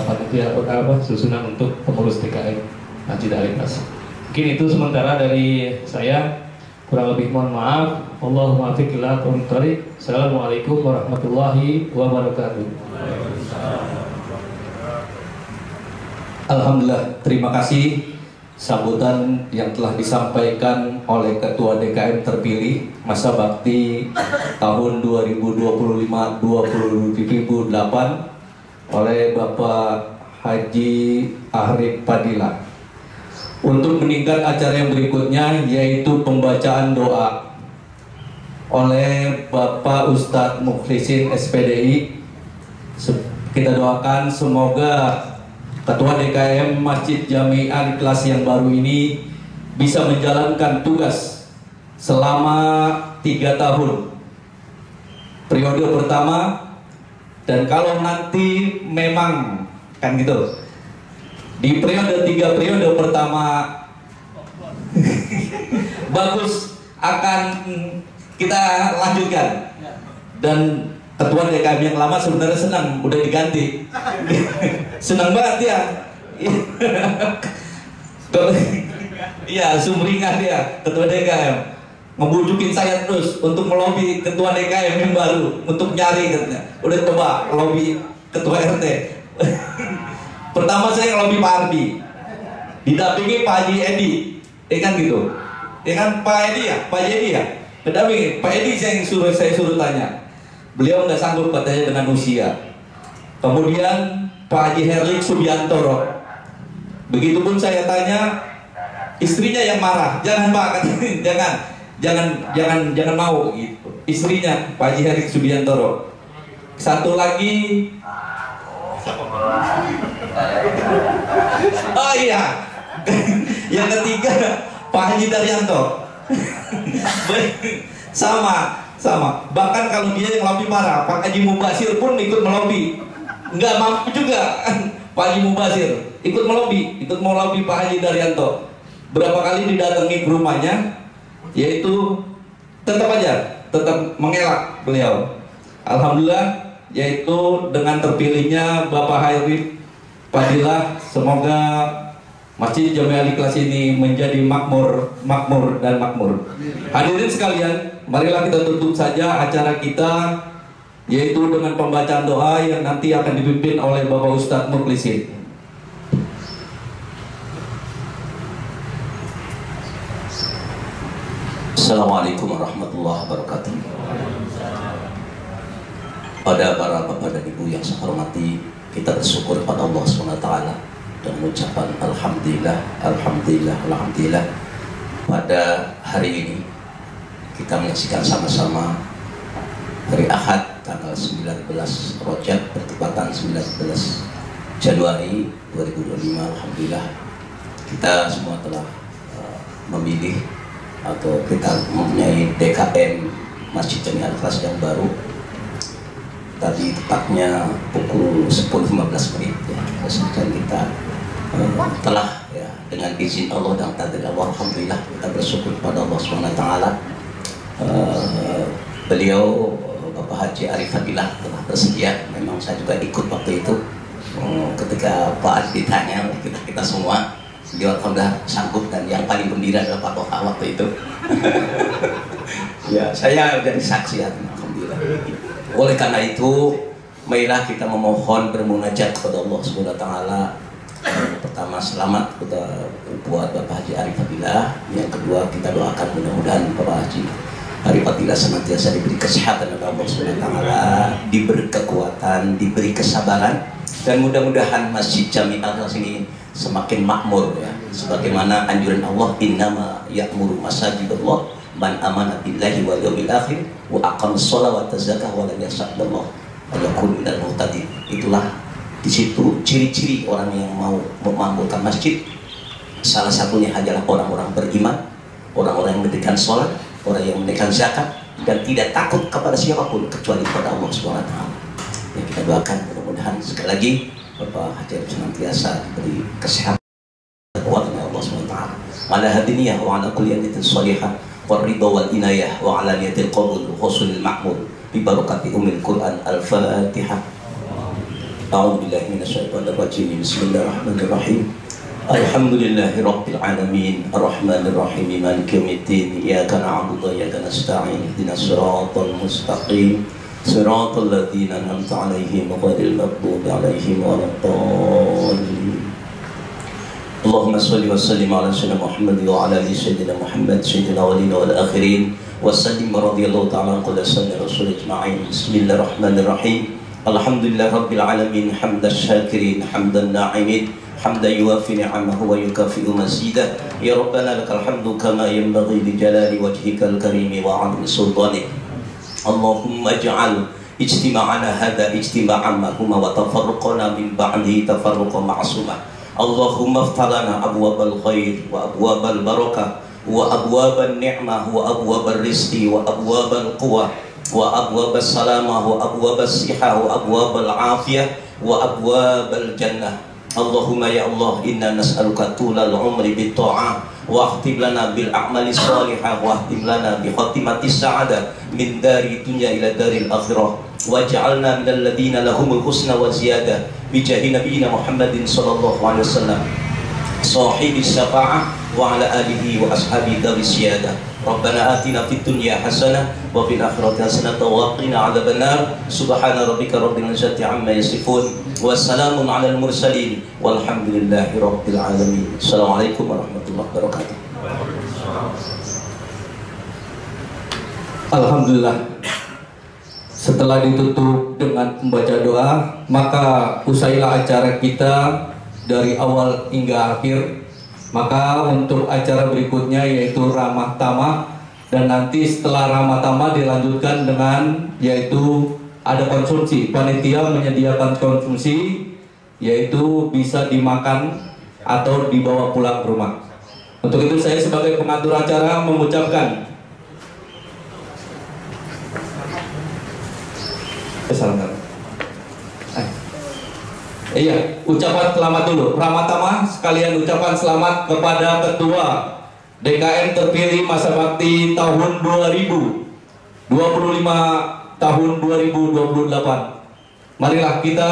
panitia susunan untuk pengurus TKM Masjid Al-Ikhlas. Mungkin itu sementara dari saya, kurang lebih mohon maaf. Allahumma fiq ila aqwamit thariq. Assalamualaikum warahmatullahi wabarakatuh. Alhamdulillah, terima kasih sambutan yang telah disampaikan oleh Ketua DKM terpilih masa bakti tahun 2025-2008 oleh Bapak Haji Arif Fadilah. Untuk meningkat acara yang berikutnya yaitu pembacaan doa oleh Bapak Ustadz Mukhlisin SPDI. Kita doakan semoga Ketua DKM Masjid Jami Al-Ikhlas yang baru ini bisa menjalankan tugas selama 3 tahun periode pertama, dan kalau nanti memang kan gitu di periode 3 periode pertama bagus, akan kita lanjutkan. Dan Ketua DKM yang lama sebenarnya senang udah diganti. Senang banget dia. Iya, sumringah dia Ketua DKM. Ngebujukin saya terus untuk melobi Ketua DKM yang baru untuk nyari, katanya. Udah coba lobi Ketua RT. Pertama saya ngelobi Pak Ardi, didampingi Pak Haji Edi, kan gitu. Kan Pak Edi ya, Pak Edi ya. Kedampingi Pak Edi saya suruh tanya. Beliau nggak sanggup katanya dengan usia. Kemudian Pak Haji Herlik Subiantoro. Begitupun saya tanya, istrinya yang marah. Jangan Pak, katanya, jangan mau gitu. Istrinya Pak Haji Herlik Subiantoro. Satu lagi, oh iya, yang ketiga Pak Haji Daryanto. Sama, bahkan kalau dia yang melobi marah, Pak Haji Mubasir pun ikut melobi, nggak mampu juga. Pak Haji Mubasir ikut melobi Pak Haji Daryanto. Berapa kali didatangi ke rumahnya, yaitu tetap mengelak beliau. Alhamdulillah, yaitu dengan terpilihnya Bapak Hairif Fadilah, semoga Masjid Jami Al-Ikhlas ini menjadi makmur dan makmur. Hadirin sekalian, marilah kita tutup saja acara kita, yaitu dengan pembacaan doa yang nanti akan dipimpin oleh Bapak Ustadz Mukhlisin. Assalamualaikum warahmatullahi wabarakatuh. Pada para bapak dan ibu yang saya hormati, kita bersyukur pada Allah SWT dan mengucapkan alhamdulillah. Pada hari ini kita menyaksikan sama-sama hari Ahad tanggal 19 Rajab bertepatan 19 Januari 2025. Alhamdulillah kita semua telah memilih atau kita mempunyai DKM Masjid Jami Al-Ikhlas yang baru. Tadi tepatnya pukul 10.15 ya, dan kita telah ya, dengan izin Allah dan takdir Allah, alhamdulillah kita bersyukur kepada Allah SWT. Beliau Bapak Haji Arif Fadilah telah bersedia. Memang saya juga ikut waktu itu ketika Pak Arif ditanya oleh kita semua, beliau alhamdulillah sanggup, dan yang paling gembira adalah Pak Toha waktu itu. Ya, saya jadi saksi ya, alhamdulillah. Oleh karena itu, marilah kita memohon bermunajat kepada Allah SWT. Pertama, selamat buat Bapak Haji Arif Fadilah. Yang kedua, kita doakan mudah-mudahan Bapak Haji Arif Fadilah senantiasa diberi kesehatan oleh Allah SWT, diberi kekuatan, diberi kesabaran, dan mudah-mudahan Masjid Jami Al-Ikhlas ini semakin makmur ya. Sebagaimana anjuran Allah, innama ya'muru masajidallah man amana billahi wal yawmil akhir wa aqamas sholata wa tazakah wa lam yas'alillah ayakun minal muhtadin. Itulah di situ ciri-ciri orang yang mau memakmurkan masjid. Salah satunya adalah orang-orang beriman, orang-orang yang mendirikan sholat, orang yang mendirikan zakat, dan tidak takut kepada siapapun kecuali kepada Allah Subhanahu wa taala. Ya, kita doakan mudah-mudahan sekali lagi Bapak Haji senantiasa diberi kesehatan oleh Allah Subhanahu wa taala. Ala hadiniyah wa ala kulli niyatin shalihah wa ridha wal inayah wa ala niyatil qabul husnul ma'mul bi barakati ummil Quran. Al-Fatihah. A'udzu billahi minasyaitonir rajim. Bismillahirrahmanirrahim. Alhamdulillahi rabbil alamin arrahmanir rahim maliki yaumiddin iyyaka na'budu wa iyyaka nasta'in ihdinas siratal mustaqim siratal ladzina an'amta 'alaihim ghairil maghdubi 'alaihim waladdallin. Allahumma shalli wa sallim ala sayyidina Muhammad wa ala ali sayyidina Muhammad sayyidina awwalin wal akhirin wa sallim radhiyallahu ta'ala an qul sallallahu rasul ajma'in. Bismillahirrahmanirrahim. Alhamdulillahi rabbil alamin hamdan syakirin hamdan na'imin حمدا يوافي نعمه ويكافئ مزيدا يا ربنا لك الحمد كما ينبغي لجلال وجهك الكريم وعظيم سلطانك. اللهم اجعل اجتماعنا هذا اجتماعا مرحوما وتفرقنا من بعده تفرقا معصوما. اللهم افتح لنا ابواب الخير وابواب البركه وابواب النعمه وابواب الرزق وابواب القوه وابواب السلامه وابواب الصحه وابواب العافيه وابواب الجنه. Allahumma ya Allah inna nas'aluka tulal umri bit ta'ah wa ahtib lana bil a'mali salihah wa ahtib lana bi khatimatis sa'adah min dari dunya ila daril akhirah waj'alna minal ladina lahumul husna wa ziyadah bi jahi nabiyina Muhammadin sallallahu alaihi wasallam sahibis syafa'ah wa ala alihi wa ashabi dawis siyadah. Rabbana atina fid dunya hasanah wa fil akhirati hasanah wa qina adzabannar. Subhana rabbika rabbil izzati amma yasifun wa salamun alal mursalin walhamdulillahi rabbil alamin. Assalamualaikum warahmatullahi wabarakatuh. Alhamdulillah. Setelah ditutup dengan membaca doa, maka usailah acara kita dari awal hingga akhir. Maka untuk acara berikutnya yaitu ramah tamah, dan nanti setelah ramah tamah dilanjutkan dengan yaitu ada konsumsi. Panitia menyediakan konsumsi yaitu bisa dimakan atau dibawa pulang ke rumah. Untuk itu saya sebagai pengatur acara mengucapkan iya, ucapan selamat dulu. Ramah tamah sekalian ucapan selamat kepada Ketua DKM terpilih masa bakti tahun 2025 tahun 2028. Marilah kita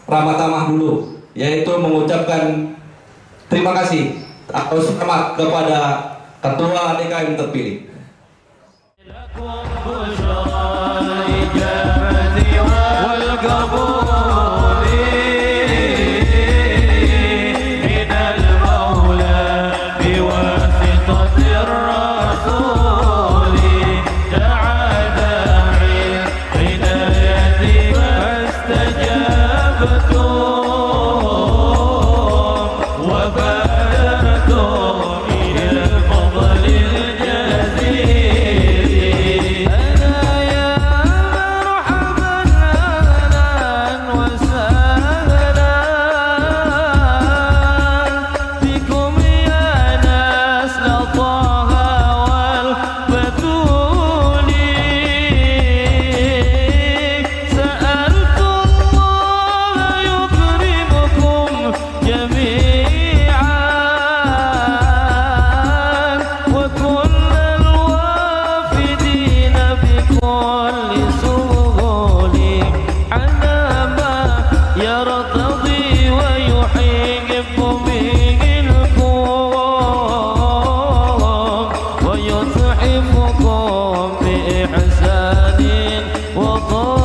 ramah tamah dulu, yaitu mengucapkan terima kasih atau selamat kepada Ketua DKM terpilih. ويطعمكم بإحسان وطاعة